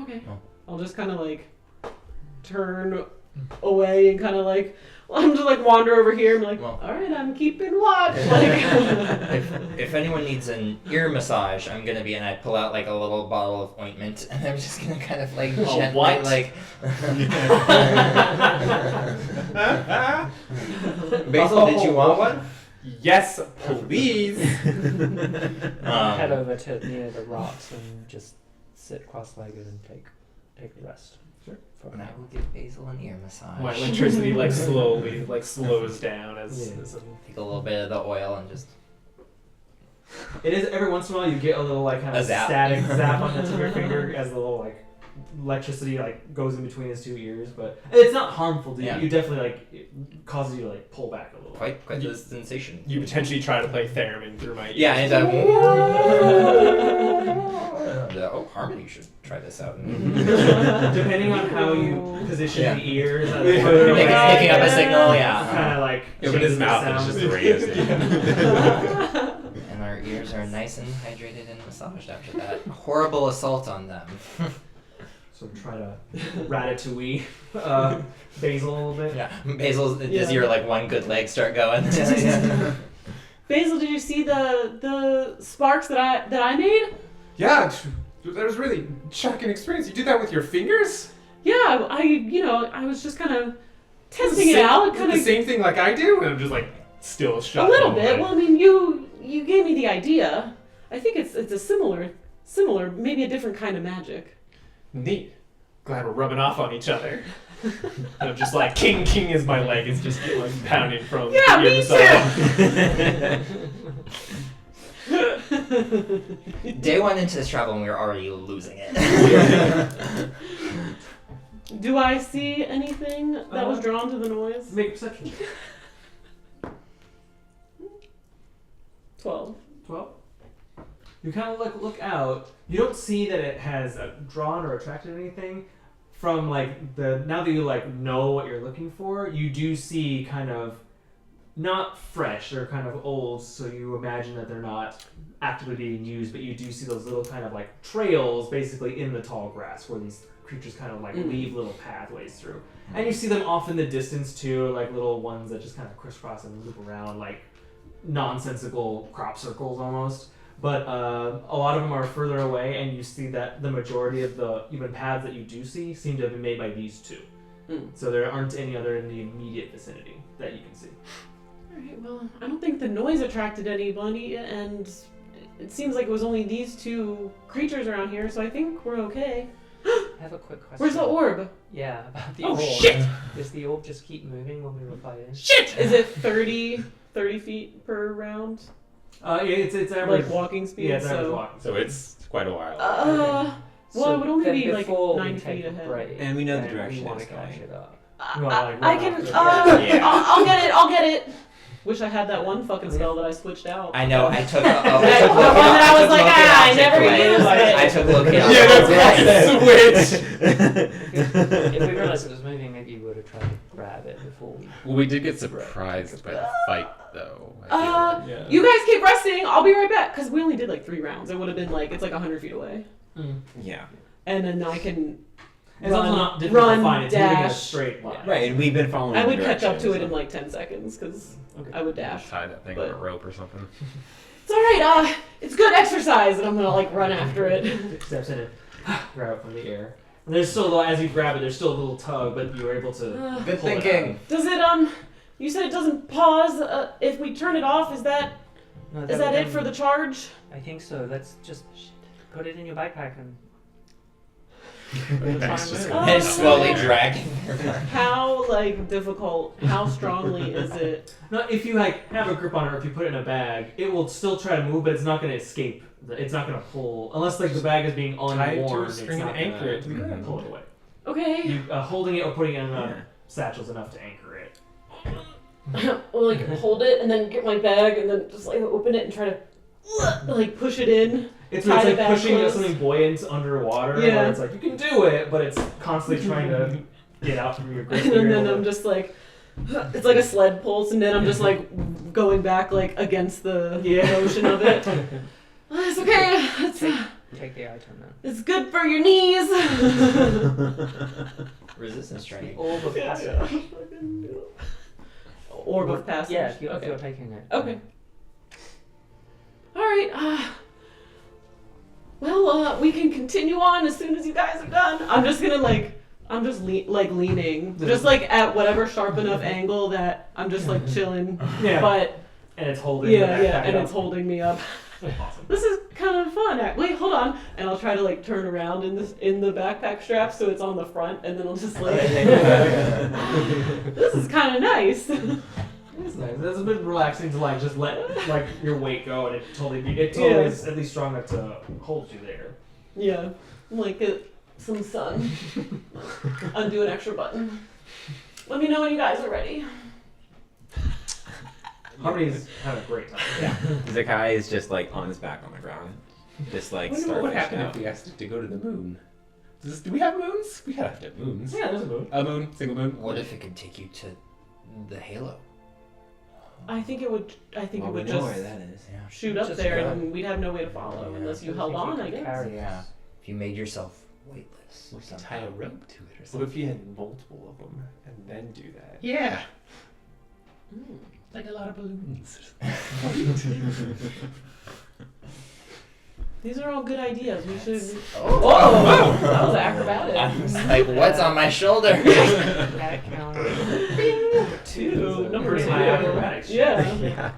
Okay. Oh. I'll just kind of like turn away and kind of like I'm just like wander over here and be like, Well- all right, I'm keeping watch. Like, If anyone needs an ear massage, I'm gonna be, and I pull out like a little bottle of ointment, and I'm just gonna kind of like gently what? like. Basil, Basil, did you want one? Yes, please. Head over to near the rocks and just sit cross-legged and take a rest. Sure. For And I will give Basil an ear massage. My electricity like slowly like slows down as, Yeah. as Take a little bit of the oil and just. It is every once in a while you get a little like kind A of zap. static zap on the tip of your finger as the little like electricity like goes in between his two ears, but it's not harmful to you. Yeah. You definitely like it causes you to like pull back a little. Quite the sensation. you potentially try to play theremin through my ears. Yeah, and oh, Harmony should try this out. Depending on how you position Yeah. the ears, Picking up a signal, yeah. Kind of like Open his changes the mouth and it's sound. just radio. And our ears are nice and hydrated and massaged after that horrible assault on them. So try to ratatouille Basil a little bit. Yeah, Basil, does Yeah. your like one good leg start going? Basil, did you see the sparks that I made? Yeah, that was really shocking experience. You did that with your fingers? Yeah, I was just kind of testing it out, kind the of same thing like I do, and I'm just like still a shocked. little bit. Well, I mean, you gave me the idea. I think it's a similar, maybe a different kind of magic. Neat. Glad we're rubbing off on each other. And I'm just like king is my leg. It's just like pounding from Yeah, the me inside. Day one into this travel, and we were already losing it. Do I see anything that was drawn to the noise? Make a perception check. 12. 12. You kind of like look out. You don't see that it has drawn or attracted anything. From like now that you like know what you're looking for, you do see kind of not fresh. They're kind of old, so you imagine that they're not actively being used. But you do see those little kind of like trails, basically in the tall grass, where these creatures kind of like leave little pathways through. And you see them off in the distance too, like little ones that just kind of crisscross and loop around, like nonsensical crop circles almost. But a lot of them are further away, and you see that the majority of the even paths that you do see seem to have been made by these two. So there aren't any other in the immediate vicinity that you can see. Alright, well, I don't think the noise attracted anybody, and it seems like it was only these two creatures around here, so I think we're okay. I have a quick question. Where's the orb? Yeah, about the Oh, orb. shit! Does the orb just keep moving when we were fighting? Shit! Is it 30 feet per round? Yeah, it's average. Like walking speed? Yeah, it's average so, walking. So it's quite a while. well, it would only then be like before 9 we take feet a ahead. break, And we know the then direction we want it's to catch going. it up. You wanna, like, I run can. after it? I'll get it. Wish I had that one fucking spell that I switched out. I know. I took. The one that I was like, I never used it. I took locate. If we realized it was moving, maybe we would have tried to grab it before we. Well, we did get surprised by the fight, though. I feel like. Yeah. You guys keep resting. I'll be right back because we only did like 3 rounds. It would have been like it's like 100 feet away, Yeah. and then I can It's also not difficult to find. It's moving in a dash. straight line. Right, and we've been following. I the would catch up direction, to it so- in like 10 seconds because Okay. I would dash. Tie that thing But- on a rope or something. It's all right. It's good exercise, and I'm gonna like run after it. Steps in and grab it from the air. And there's still, as you grab it, there's still a little tug, but you were able to. Good pull it thinking. Does it You said it doesn't pause if we turn it off. Is that No, is that it for the charge? I think so. Let's just put it in your backpack and. That's just Oh, And slowly okay. dragging. How like difficult? How strongly is it? No, if you like have a grip on it, or if you put it in a bag, it will still try to move, but it's not going to escape. It's not going to pull unless like the bag is being unworn. Tie it to a it's string not and anchor gonna it to the ground. Pull it away. Okay. You holding it or putting it in a Yeah. satchel's enough to anchor it. I'll like hold it and then get my bag and then just like open it and try to like push it in. It's Tie the like bag pushing close. something buoyant underwater. Yeah. Where it's like you can do it, but it's constantly trying to get out from your grip. And You're then able I'm to- just like, it's like a sled pulse, and then I'm just like going back like against the motion of it. It's okay. Take the item then. It's good for your knees. Resistance training. Orb of passage. Orb of passage. Yeah, if you're Okay. taking it. Okay. All right. Well, we can continue on as soon as you guys are done. I'm just gonna leaning, just like at whatever sharp enough angle that I'm just like chilling. Yeah. But and it's holding. the yeah, backpack and up. it's holding me up. Awesome. This is kind of fun. Wait, hold on, and I'll try to like turn around in the backpack strap so it's on the front, and then I'll just like. This is kind of nice. It's nice. It's a bit relaxing to like just let like your weight go, and it totally Yeah. is at least strong enough to hold you there. Yeah, like some sun. Undo an extra button. Let me know when you guys are ready. Harmony's having a great time. Yeah. Zakkai is just like on his back on the ground, just like I wonder what would starfish happen out. if we asked it to go to the moon. Do we have moons? We have to have moons. Yeah, there's a moon. A moon, single moon. What if it could take you to the halo? I think it would. I think Well, it we would know just where that is. Yeah. shoot up Just there, go. and we'd have no way to follow Yeah. unless you I held think on. you I could guess. carry Yeah. us. If you made yourself weightless. We could somehow. tie a rope to it or What something. if you had multiple of them and then do that? Yeah, Mm. like a lot of balloons. These are all good ideas. We should. Oh, Whoa! That was acrobatic. I was like, what's on my shoulder? That counted. Two. Number Pretty 2. high acrobatics. Yeah. Yeah.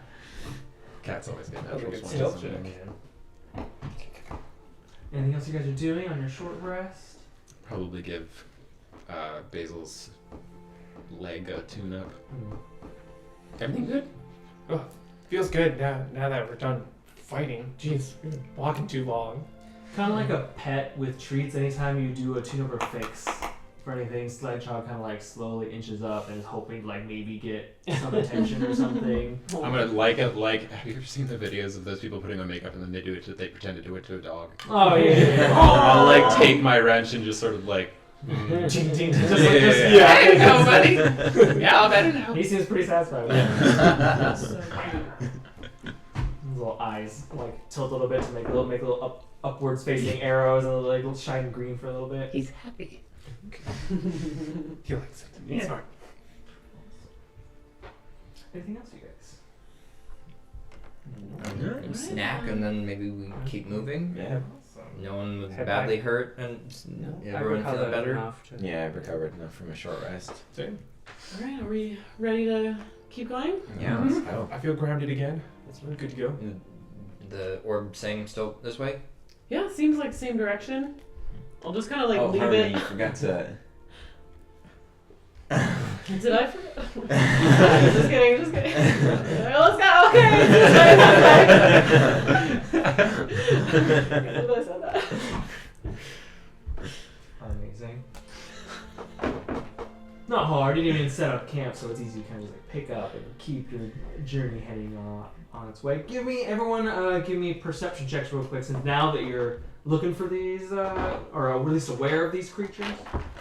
Cat's always getting That was a natural good 20s. stealth check. Anything else you guys are doing on your short rest? Probably give Basil's leg a tune-up. Everything good? Feels good now that we're done fighting. Jeez, we've been walking too long. Kind of like a pet with treats. Anytime you do a tune-up or fix for anything, Sledgehound kind of like slowly inches up and is hoping to like maybe get some attention or something. I'm gonna like it. Like, have you ever seen the videos of those people putting on makeup and then they do it? They pretend to do it to a dog. Oh yeah. I'll like take my wrench and just sort of like. Just like, Yeah, just, yeah, yeah. yeah. There you go, buddy. Yeah, better now. He seems pretty satisfied with it. That's so cute. His little eyes like tilt a little bit to make a little upwards facing arrows and a little shine green for a little bit. He's happy. He likes it. Yeah. It's fine. Anything else, you guys? Snack and then maybe we keep moving. Yeah. No one was Head badly back. hurt and I everyone feeling recovered better. enough to. Yeah, I've recovered enough from a short rest. Same. All right, are we ready to keep going? Yeah, let's go. I feel grounded again. It's good to go. The orb saying still this way? Yeah, it seems like the same direction. I'll just kind of like Oh, leave Harmony, it. you forgot to. Did I forget? Just kidding, just kidding. Alright, let's go. Okay. I said that. Amazing. No, not hard. You didn't even set up camp, so it's easy to kind of like pick up and keep your journey heading on its way. Give me perception checks real quick, since now that you're looking for these, or at least aware of these creatures.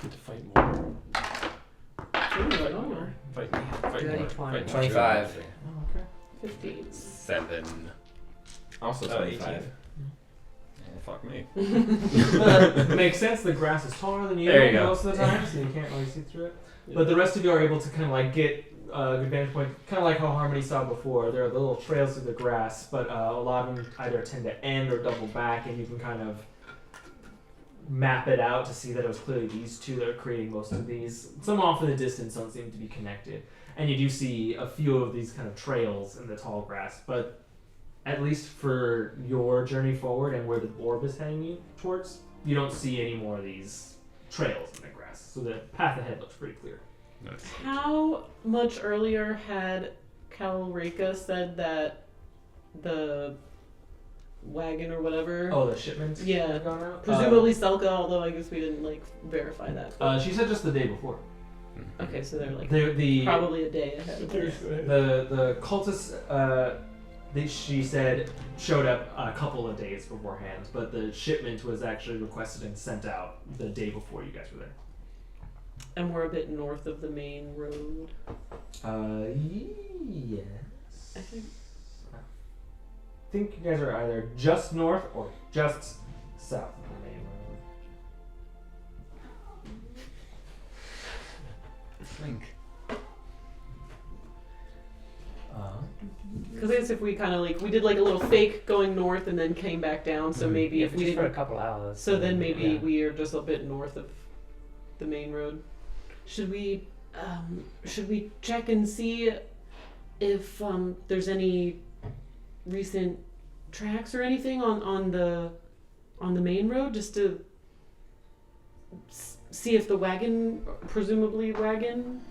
Get to fight more. Fight more. Fight me. Fight Dirty more. 20. Fight 25. Oh, okay. 15. 7. Also Oh, 25. Oh, fuck me. Makes sense. The grass is taller than you There you go. most of the time, so you can't really see through it. But the rest of you are able to kind of like get a good vantage point, kind of like how Harmony saw before. There are the little trails through the grass, but a lot of them either tend to end or double back, and you can kind of map it out to see that it was clearly these two that are creating most of these. Some off in the distance don't seem to be connected, and you do see a few of these kind of trails in the tall grass, but at least for your journey forward and where the orb is heading you towards, you don't see any more of these trails in the grass. So the path ahead looks pretty clear. Nice. How much earlier had Calreka said that the wagon or whatever? Oh, the shipment? Yeah. Gone out? Presumably Selka, although I guess we didn't like verify that. She said just the day before. Okay, so they're like The probably a day ahead of us. the cultists, she said, showed up a couple of days beforehand, but the shipment was actually requested and sent out the day before you guys were there. And we're a bit north of the main road. Yes. I think. I think you guys are either just north or just south of the main road. Think. Because I guess if we kind of like, we did like a little fake going north and then came back down, so maybe Yeah, if for we just for a didn't. couple hours. So then maybe yeah. we are just a bit north of the main road. Should we check and see if there's any recent tracks or anything on the main road, just to see if the wagon, presumably wagon,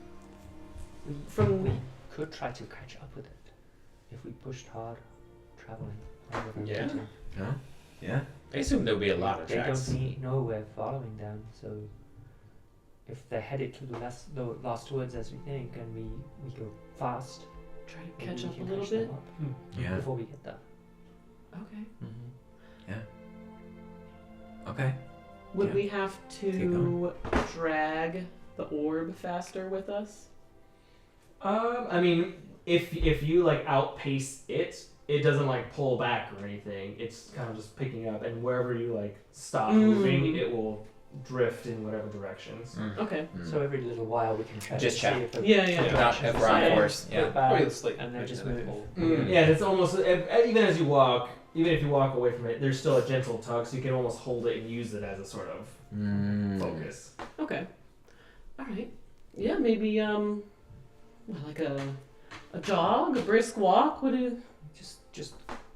from We could try to catch up with it if we pushed hard, traveling. rather than Yeah. waiting. No? Yeah? I assume there'll be a lot of They tracks. don't know we're following them, so if they're headed to the last woods as we think, and we go fast, try to maybe catch we up a can little catch them bit. up Yeah. before we get there. Okay. Okay. Would Yeah. we have Keep to going. drag the orb faster with us? I mean, if you like outpace it, it doesn't like pull back or anything. It's kind of just picking up, and wherever you like stop moving, it will drift in whatever directions. Okay. So every little while we can check. Just to see check. if the Yeah, yeah. Not if we're on Yeah. course. put Yeah. back, Probably it's like and then just move. Yeah, it's almost even as you walk. Even if you walk away from it, there's still a gentle tug, so you can almost hold it and use it as a sort of focus. Okay. All right. Yeah, maybe like a jog, a brisk walk. What do? Just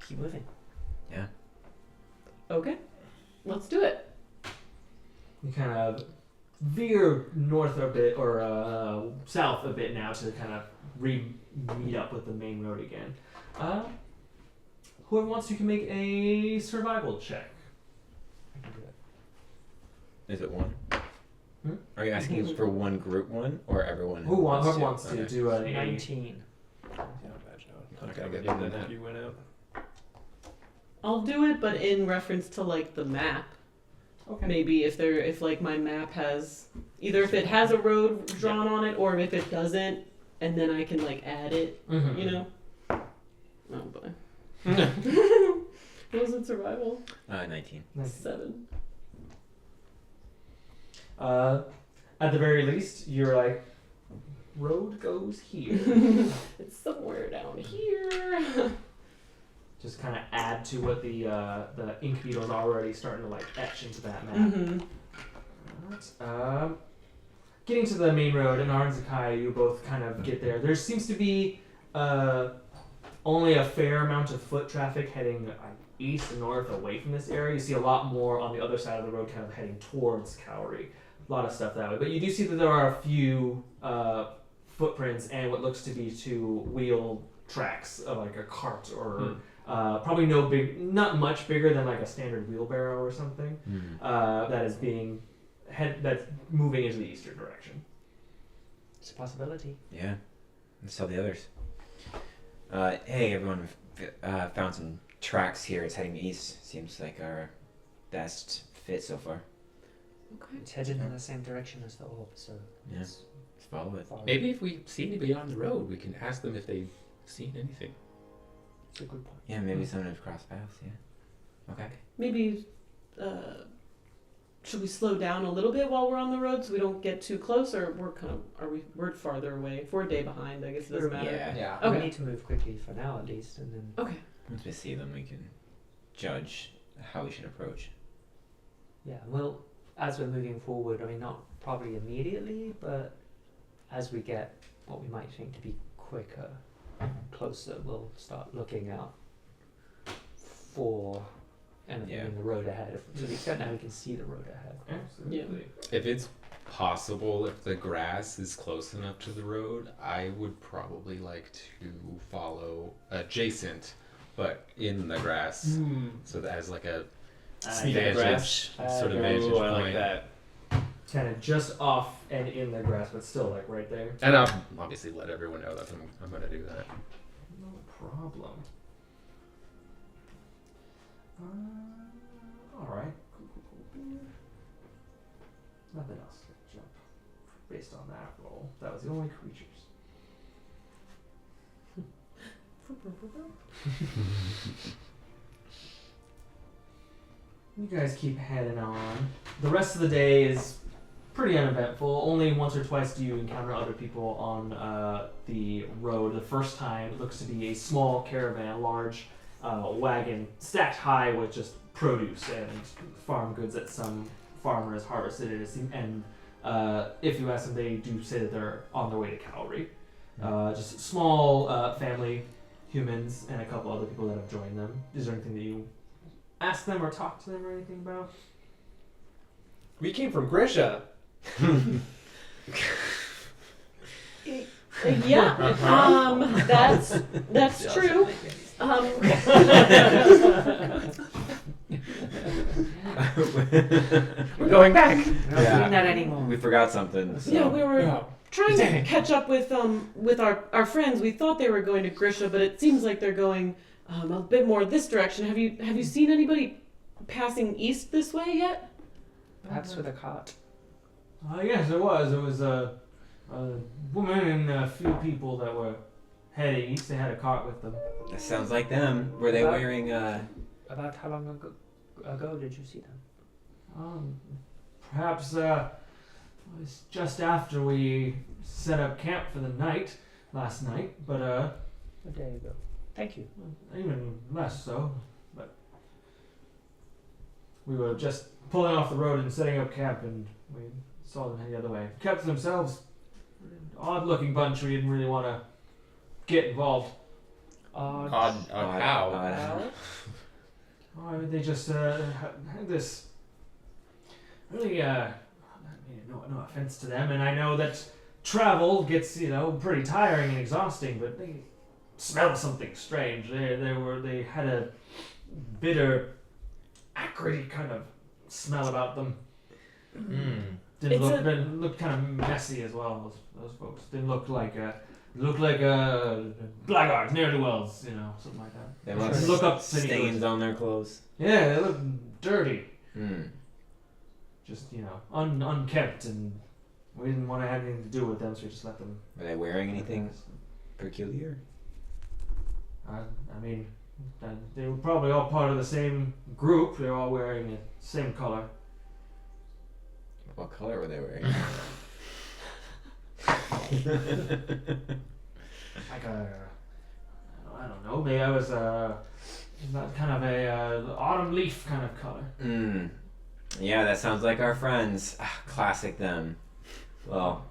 keep moving. Okay. Let's do it. You kind of veer north a bit or south a bit now to kind of meet up with the main road again. Whoever wants, you can make a survival check. I can do it. Is it one? Hmm? Are you asking for one group one or everyone? Whoever wants to Okay. do a 19. Yeah, imagine Okay, how good. good that you went out. I'll do it, but in reference to like the map. Okay. Maybe if like my map has either if it has a road drawn on it or if it doesn't, and then I can like add it. Mhm. You know. Oh boy. What was it? Survival 19. 7. At the very least, you're like, road goes here. It's somewhere down here. Just kind of add to what the ink beetle's already starting to like etch into that map. Mm-hmm. Alright, getting to the main road, Anara and Zakkai, you both kind of get there. There seems to be only a fair amount of foot traffic heading east and north away from this area. You see a lot more on the other side of the road kind of heading towards Cowrie. A lot of stuff that way. But you do see that there are a few footprints and what looks to be two wheel tracks of like a cart or probably not much bigger than like a standard wheelbarrow or something. That is that's moving into the eastern direction. It's a possibility. Yeah. Let's tell the others. Hey, everyone. We've found some tracks here. It's heading east. Seems like our best fit so far. Okay. It's headed in the same direction as the orb, so Yeah. let's Let's follow it. follow. Maybe if we see anybody on the road, we can ask them if they've seen anything. It's a good point. Yeah, maybe someone has crossed paths. Yeah. Okay. Maybe, should we slow down a little bit while we're on the road so we don't get too close, or we're farther away? If we're a day behind, I guess it doesn't matter. Yeah. Yeah. Okay. We need to move quickly for now, at least, and then. Okay. Once we see them, we can judge how we should approach. Yeah. Well, as we're moving forward, I mean, not probably immediately, but as we get what we might think to be quicker, closer, we'll start looking out for anything in the road ahead. To the extent that we can see the road ahead. Absolutely. If it's possible, if the grass is close enough to the road, I would probably like to follow adjacent, but in the grass, so that as like a Sneak vantage, grass. sort of Okay. vantage Ooh, I point. like that. Kind of just off and in the grass, but still like right there. And I'll obviously let everyone know that I'm going to do that. No problem. All right. Cool. Nothing else to jump based on that roll. That was the only creatures. You guys keep heading on. The rest of the day is pretty uneventful. Only once or twice do you encounter other people on the road. The first time it looks to be a small caravan, large wagon stacked high with just produce and farm goods that some farmer has harvested. And if you ask them, they do say that they're on their way to cavalry. Just small family humans and a couple other people that have joined them. Is there anything that you ask them or talk to them or anything about? We came from Grisha. Yeah. That's true. We're going back. We're not Yeah. doing that anymore. We forgot something. So. Yeah, we were Oh. trying Dang. to catch up with our friends. We thought they were going to Grisha, but it seems like they're going a bit more this direction. Have you seen anybody passing east this way yet? Perhaps with a cart. Yes, there was. There was a woman and a few people that were heading east. They had a cart with them. That sounds like them. Were they wearing About how long ago did you see them? Perhaps it was just after we set up camp for the night last night, but A day ago. Thank you. even less so. But we were just pulling off the road and setting up camp, and we saw them head the other way. Kept to themselves. Odd-looking bunch. We didn't really want to get involved. Odd how? Oh, they just had this really, no offense to them, and I know that travel gets, pretty tiring and exhausting, but they smelled something strange. They had a bitter, acrid kind of smell about them. Didn't look kind of messy as well. Those folks didn't look like blackguards, ne'er-do-wells, something like that. They Sure. look Look up stains on their clothes. Yeah, they look dirty. Mm. Just, unkempt, and we didn't want to have anything to do with them, so we just let them. Were they wearing anything peculiar? They were probably all part of the same group. They were all wearing the same color. What color were they wearing? Like I don't know, maybe I was kind of a autumn leaf kind of color. Yeah, that sounds like our friends. Classic them. Well,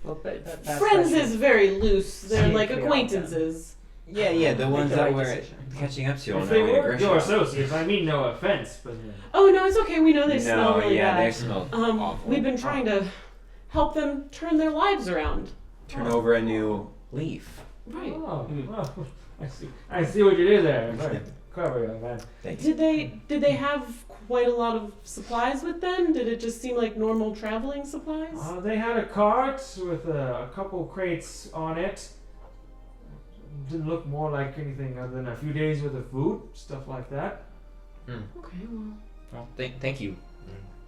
That's Friends right. is very loose. They're See, like we are acquaintances. yeah, the ones the that right were decision. catching up to you on If their they way to were Grisha. your associates, I mean no offense, but Oh no, it's okay. We know they smell No, really yeah, they bad. smell awful. We've been trying to help them turn their lives around. Turn over a new leaf. Right. oh, I see what you did there. Right. Clever young man. Thank you. Did they have quite a lot of supplies with them? Did it just seem like normal traveling supplies? They had a cart with a couple crates on it. Didn't look more like anything other than a few days worth of food, stuff like that. Okay, well. Well, thank you.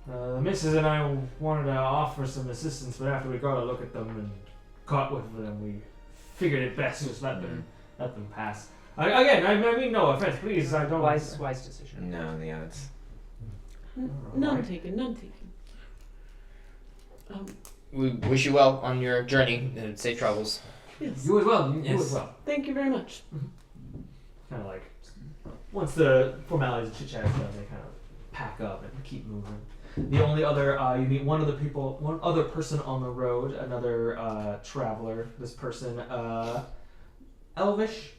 The missus and I wanted to offer some assistance, but after we got a look at them and caught with them, we figured it best to just let them pass. Again, I mean no offense, please. I don't. Wise decision. No, yeah, it's None taken. We wish you well on your journey and safe travels. Yes. You as well. You Yes. as well. Thank you very much. Kind of like once the formalities and chit chat is done, they kind of pack up and keep moving. The only other you meet one other person on the road, another traveler. This person, Elvish.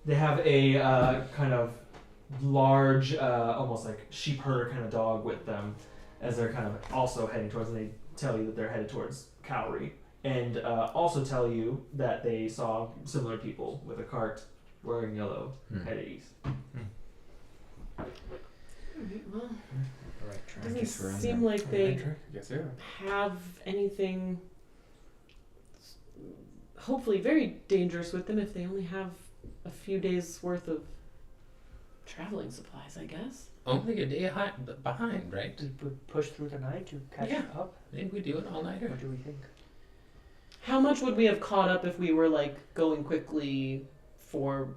They have a kind of large, almost like sheep herder kind of dog with them, as they're kind of also heading towards. And they tell you that they're headed towards Cowrie, and also tell you that they saw similar people with a cart wearing yellow headed east. Well, I doesn't guess we're on seem the like they I guess yeah. have anything hopefully very dangerous with them if they only have a few days worth of traveling supplies, I guess. Only a day behind, right? Did we push through the night to catch Yeah. up? Maybe we do it all nighter. What do we think? How much would we have caught up if we were like going quickly for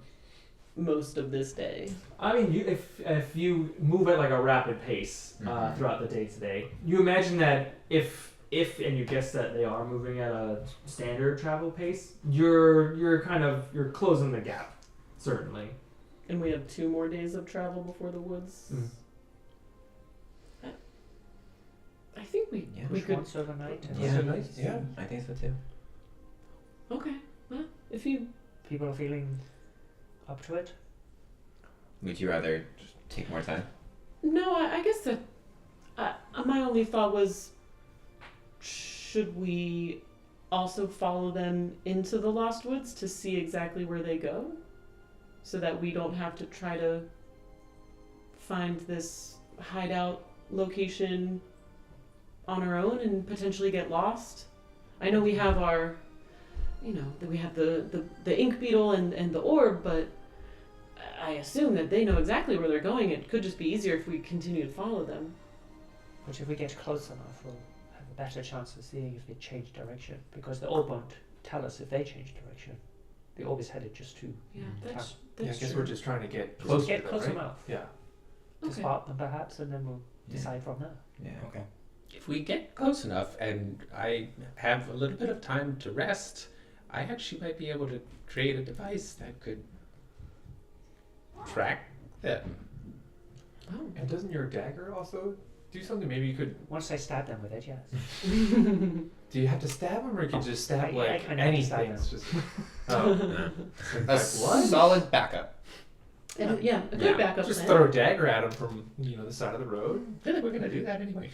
most of this day? I mean, if you move at like a rapid pace throughout the day today, you imagine that if and you guess that they are moving at a standard travel pace, you're closing the gap, certainly. And we have 2 more days of travel before the woods. I think we Push could. once overnight. And Yeah. see. Yeah. I think so too. Okay. Well, if you People are feeling up to it. Would you rather just take more time? no, I guess that my only thought was, should we also follow them into the Lost Woods to see exactly where they go, so that we don't have to try to find this hideout location on our own and potentially get lost? I know we have our, that we have the ink beetle and the orb, but I assume that they know exactly where they're going. It could just be easier if we continue to follow them. But if we get close enough, we'll have a better chance of seeing if they change direction. Because the orb won't tell us if they change direction. The orb is headed just to Yeah, town. that's Yeah, I guess true. we're just trying to get Just closer. get to close them, right? enough Yeah. to Okay. spot them perhaps, and then we'll Yeah. decide from there. Yeah. Okay. If we get close enough and I have a little bit of time to rest, I actually might be able to create a device that could track them. Oh. And doesn't your dagger also do something? Maybe you could. Once I stab them with it, yes. Do you have to stab them, or you could just stab I like kinda have to stab anything? them. It's just. Oh. A Like, what? solid backup. And, yeah, a good Yeah, backup Just plan. throw a dagger at them from the side of the road. I feel like we're gonna do that anyway.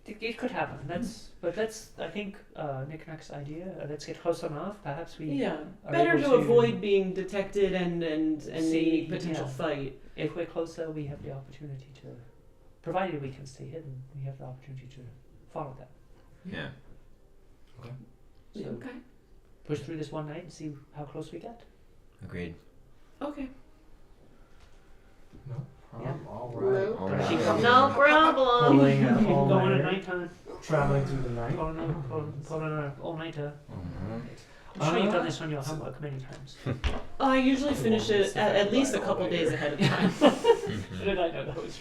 It could happen. That's I think Nik-Nak's idea. Let's get close enough. Perhaps we Yeah, are better able to avoid being detected and See, any potential yeah. fight. If we're closer, we have the opportunity to, provided we can stay hidden, we have the opportunity to follow them. Yeah. So Okay. push through this one night and see how close we get. Agreed. Okay. Yeah. All right. All Gotta right. keep coming. No problem. Pulling an Going at all-nighter, nighttime. traveling through the night. Pulling an all-nighter. Mhm. I'm sure you've done this on your homework many times. I usually finish it at least a couple days ahead of time. Did I know that was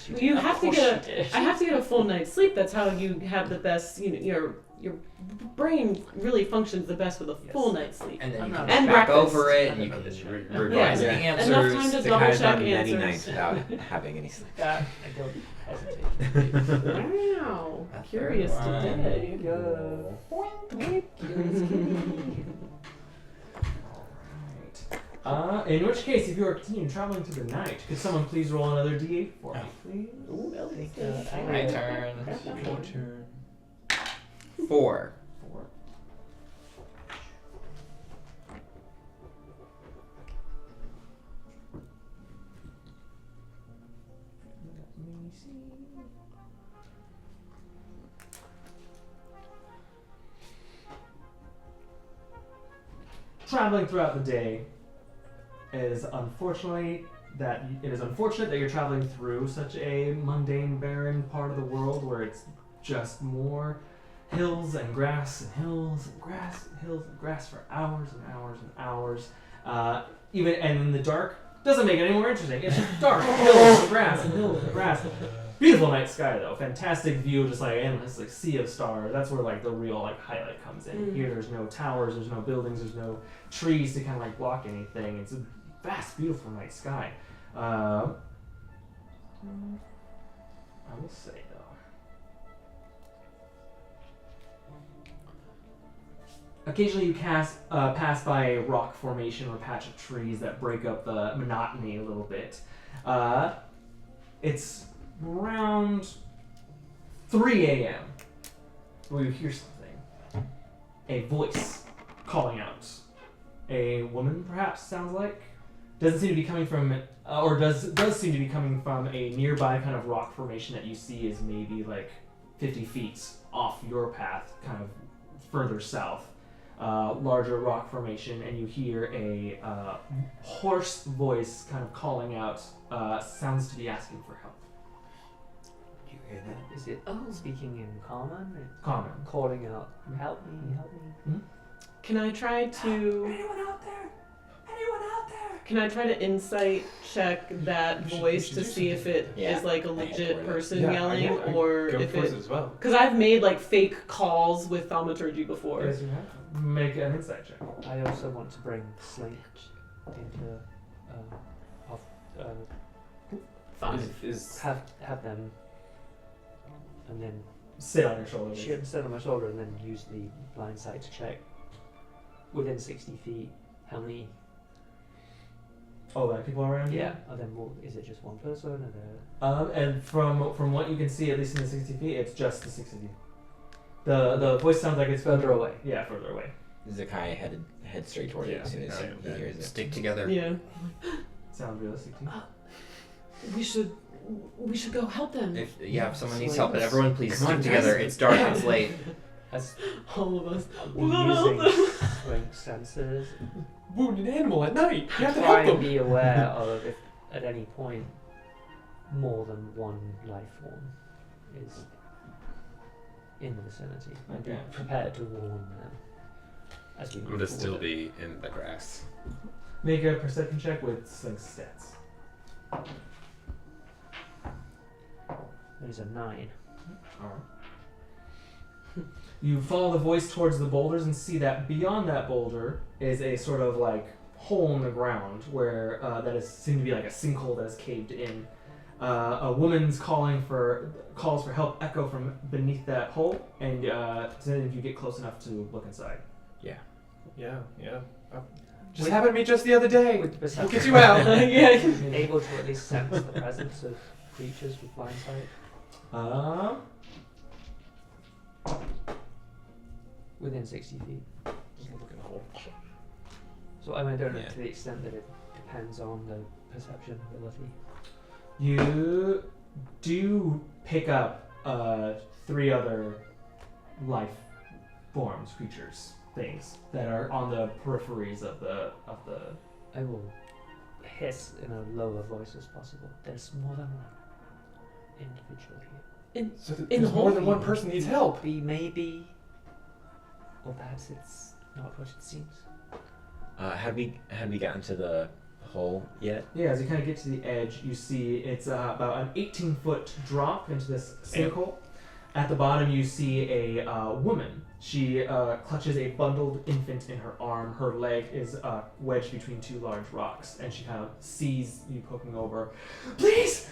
true? You have to get I have to get a full night's sleep. That's how you have the best. Your brain really functions the best with a Yes. full night's sleep. And then you I'm can not- And back breakfast. over it, and I you don't can know this re- shit. revise Yeah. the answers. Enough time to The double guy's check done many answers. nights without having any sleep. That I don't hesitate. Wow, curious Wow. today. In which case, if you are continuing traveling through the night, could someone please roll another d8 for me, please? Ooh, I think, My turn. Your turn. 4. 4. traveling throughout the day, it is unfortunate that you're traveling through such a mundane, barren part of the world where it's just more hills and grass and hills and grass and hills and grass for hours and hours and hours. Even and in the dark doesn't make it any more interesting. It's just dark hills and grass and hills and grass. Beautiful night sky though, fantastic view, just like endless like sea of stars. That's where like the real like highlight comes in. Here there's no towers, there's no buildings, there's no trees to kind of like block anything. It's a vast, beautiful night sky. I will say though, occasionally you pass by a rock formation or patch of trees that break up the monotony a little bit. It's around 3 a.m. where you hear something. A voice calling out. A woman, perhaps, sounds like. Doesn't seem to be coming from, or does seem to be coming from a nearby kind of rock formation that you see is maybe like 50 feet off your path, kind of further south. Larger rock formation, and you hear a hoarse voice kind of calling out, sounds to be asking for help. Do you hear that? Is it speaking in common? Common. Calling out, help me, help me. Can I try to? Anyone out there? Anyone out there? Can I try to insight check that voice to see if it is like a legit person yelling, or Go if for it it? as well. Because I've made like fake calls with thaumaturgy before. Yes, you have. Make an insight check. I also want to bring Slink into Fine. have them, and then Sit on your shoulder. sit on my shoulder, and then use the blind sight to check within 60 feet how many. Oh, like people around you? Yeah. Are there more? Is it just one person? Are there? And from what you can see, at least in the 60 feet, it's just the 60 feet. The voice sounds like it's Further away. Yeah, further away. Zakkai head straight toward it as soon as he hears it. Stick together. Yeah. Sounds realistic to you? We should go help them. If someone needs Slings. help, but everyone please Come on, stick together. guys. It's dark. It's late. As All of us. we We gotta help using them. Slink sensors, Wounded animal at night. You have to try help and them. be aware of if at any point more than one life form is in the vicinity, and be Okay. prepared to warn them as we I'm move gonna still forward. be in the grass. Make a perception check with Slink's stats. There's a 9. You follow the voice towards the boulders and see that beyond that boulder is a sort of like hole in the ground where that is seemed to be like a sinkhole that is caved in. A woman's calls for help echo from beneath that hole, and then if you get close enough to look inside. Yeah. Just happened to me just the other day. With the perception, We'll get you out. Yeah. able to at least sense the presence of creatures with blind sight within 60 feet. So I don't know Yeah. to the extent that it depends on the perception ability. You do pick up 3 other life forms, creatures, things that are on the peripheries of the. I will hiss in a lower voice as possible. There's more than one individual here. So In there's the more hole. than one person needs help. Maybe, or perhaps it's not what it seems. Had we gotten to the hole yet? Yeah, as you kind of get to the edge, you see it's about an 18-foot drop into this sinkhole. At the bottom, you see a woman. She clutches a bundled infant in her arm. Her leg is wedged between 2 large rocks, and she kind of sees you poking over. Please,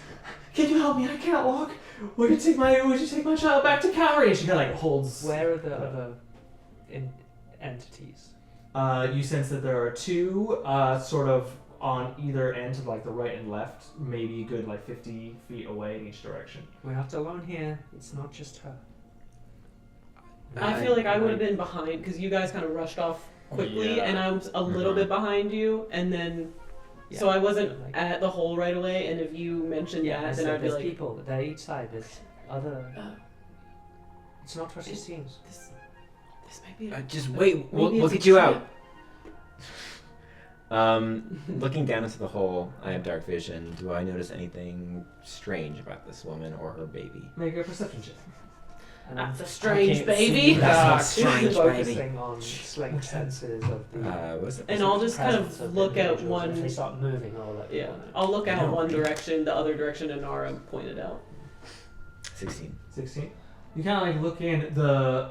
can you help me? I can't walk. Would you take my child back to Calvary? And she kind of like holds. Where are the other entities? You sense that there are 2 sort of on either end, to like the right and left, maybe a good like 50 feet away in each direction. We're not alone here. It's not just her. I feel like I would have been behind because you guys kind of rushed off quickly, Yeah. and I was a little bit behind you, and then so Yeah, I wasn't like- at the hole right away. And if you mentioned Yeah, that, so then I'd be there's like, people. They're each side. There's other. It's not what it seems. this might be. Just wait. We'll maybe it's a get you trap. out. Looking down into the hole, I have dark vision. Do I notice anything strange about this woman or her baby? Make a perception check. And I'm That's a strange baby. see. That's not strange, focusing baby. on slight senses of the What's it? And I'll just kind presence of the look at individuals. If they one. start moving, I'll let you Yeah, know. I'll look out No. one direction, the other direction Anara pointed out. 16. 16. You kind of like look in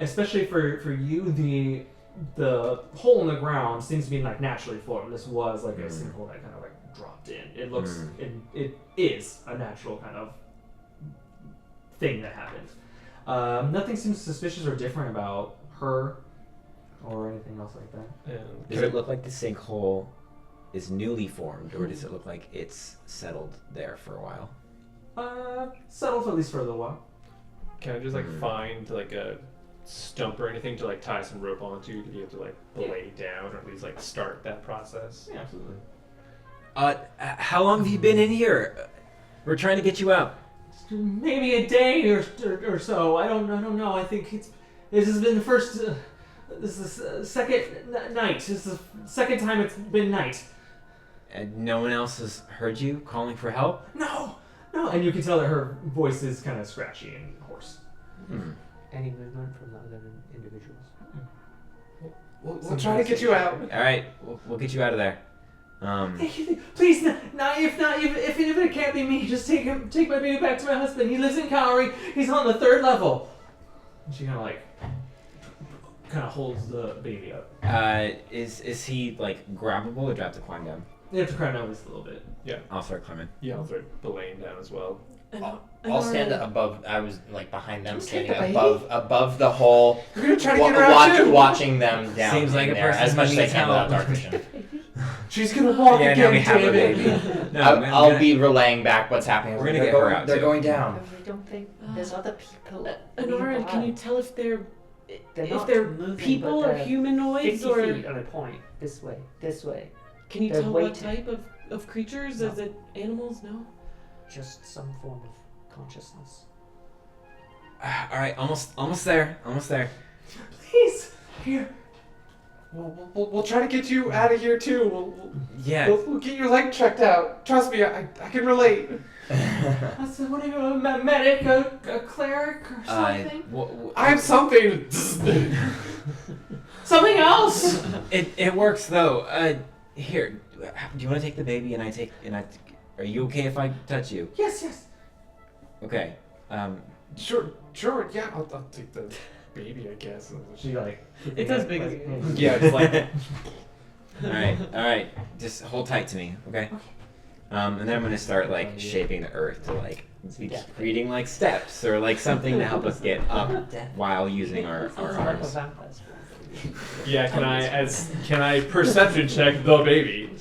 especially for you, the hole in the ground seems to be like naturally formed. This was like a sinkhole that kind of like dropped in. It looks, it is a natural kind of thing that happened. Nothing seems suspicious or different about her or anything else like that. Does it look like the sinkhole is newly formed, or does it look like it's settled there for a while? Settle for at least for a little while. Can I just like find like a stump or anything to like tie some rope onto to be able to like lay down or at least like start that process? Yeah, absolutely. How long have you been in here? We're trying to get you out. Maybe a day or so. I don't know. I think this has been the first. This is the second night. This is the second time it's been night. And no one else has heard you calling for help? No. And you can tell that her voice is kind of scratchy and hoarse. Any movement from the other individuals? We'll try to get you out. All right, we'll get you out of there. Please, if it can't be me, just take my baby back to my husband. He lives in Kaori. He's on the 3rd level. And she kind of holds the baby up. Is he like grabbable, or do I have to climb down? You have to climb down at least a little bit. Yeah. I'll start climbing. Yeah, I'll start belaying down as well. I'll stand above. I was like behind them, Can you standing take the baby? above the hole, You're gonna try to get her out too? watching them down. Seems like in a there person as much as who I needs can without help. dark vision. She's gonna walk Yeah, again, now we have damn a it. baby. No, I'll be relaying back what's happening. We're gonna They're get her going- out, They're too. going down. I don't think there's other people. Anara, nearby. can you tell if they're They're not moving, people but or they're humanoids 50 or feet on a point. This way. can you they're tell what waiting. type of creatures? No. Is it animals? No. Just some form of consciousness. All right, almost there. Please, here. We'll try to get you out of here too. Yeah. We'll get your leg checked out. Trust me, I can relate. What are you, a medic, a cleric, or something? I'm something. Something else. It works though. Here, do you want to take the baby and I? Are you okay if I touch you? Yes. Okay. Sure. Yeah, I'll take the baby, I guess. She It's as big as you. Yeah, it's like. All right. Just hold tight to me, okay? And then I'm gonna start like shaping the earth to like be creating like steps or like something to help us get up while using our Sounds like a arms. vampire's Yeah, can I perception check the baby?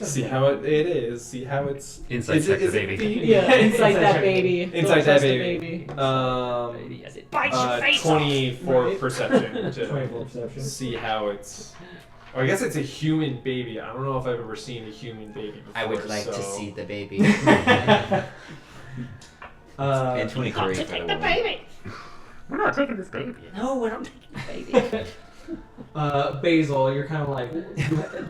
See how it is. See how it's. Insight check the baby. Yeah, inside that baby. Inside Don't that trust the baby. baby as it bites your face 24 perception 24 to perception. see how it's. Or I guess it's a human baby. I don't know if I've ever seen a human baby before. I would like to so- see the baby. And 23 for the woman. We're not taking this baby. No, we're not taking the baby. Basil, you're kind of like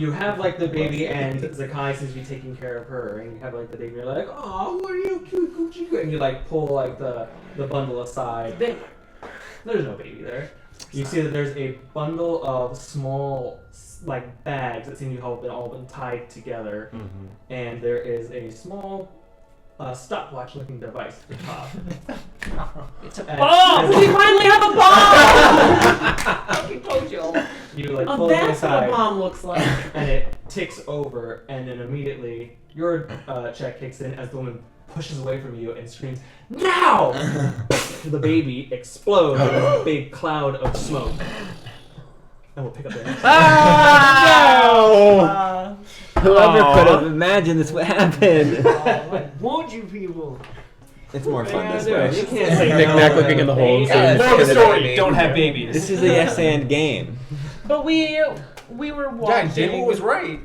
you have like the baby, and Zakkai seems to be taking care of her, and you have like the baby. You're like, oh, what are you cute, coochie, and you like pull like the bundle aside. There's no baby there. You see that there's a bundle of small like bags that seem to have all been tied together, and there is a small stopwatch-looking device at the top. It's a And- Oh, we finally have a bomb! fucking told you all. You like Oh, pull it that's what aside. a bomb looks like. And it ticks over, and then immediately your check kicks in as the woman pushes away from you and screams, "Now!" The baby explodes in a big cloud of smoke. And we'll pick up the next. Whoever could have imagined this would happen? I warned you people. It's more fun this You way. can't say Nik-Nak no, looking in the hole and saying, Moral of the "Get a story: baby." don't have babies. This is a yes and game. But we were Yeah, watching. Daniel was right.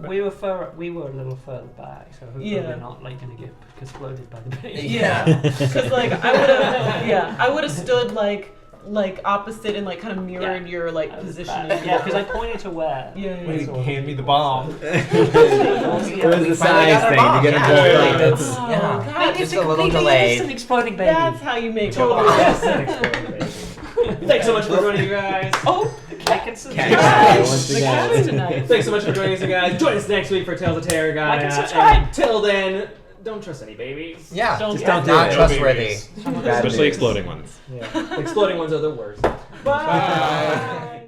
We were a little further back, so hopefully Yeah. we're not like gonna get exploded by the baby. Yeah, because like I would have stood like like opposite and like kind of mirrored your like That was positioning. bad. Yeah, because I pointed to where. Yeah. Wait, So- hand me the bomb. Where's the size thing to get yeah, them like, both? that's, Oh, yeah, God, just it's a little completely delayed. innocent exploding baby. That's how you make Totally a yes, Thanks so much for joining, you guys. Oh, Like it's Cat Cat. once the again. cat tonight. Thanks so much for joining us, you guys. Join us next week for Tales of Terragia. Like and subscribe. Until then, don't trust any babies. Yeah, Just don't do not it. trustworthy. Bad Especially news. exploding ones. Yeah. Exploding ones are the worst. Bye.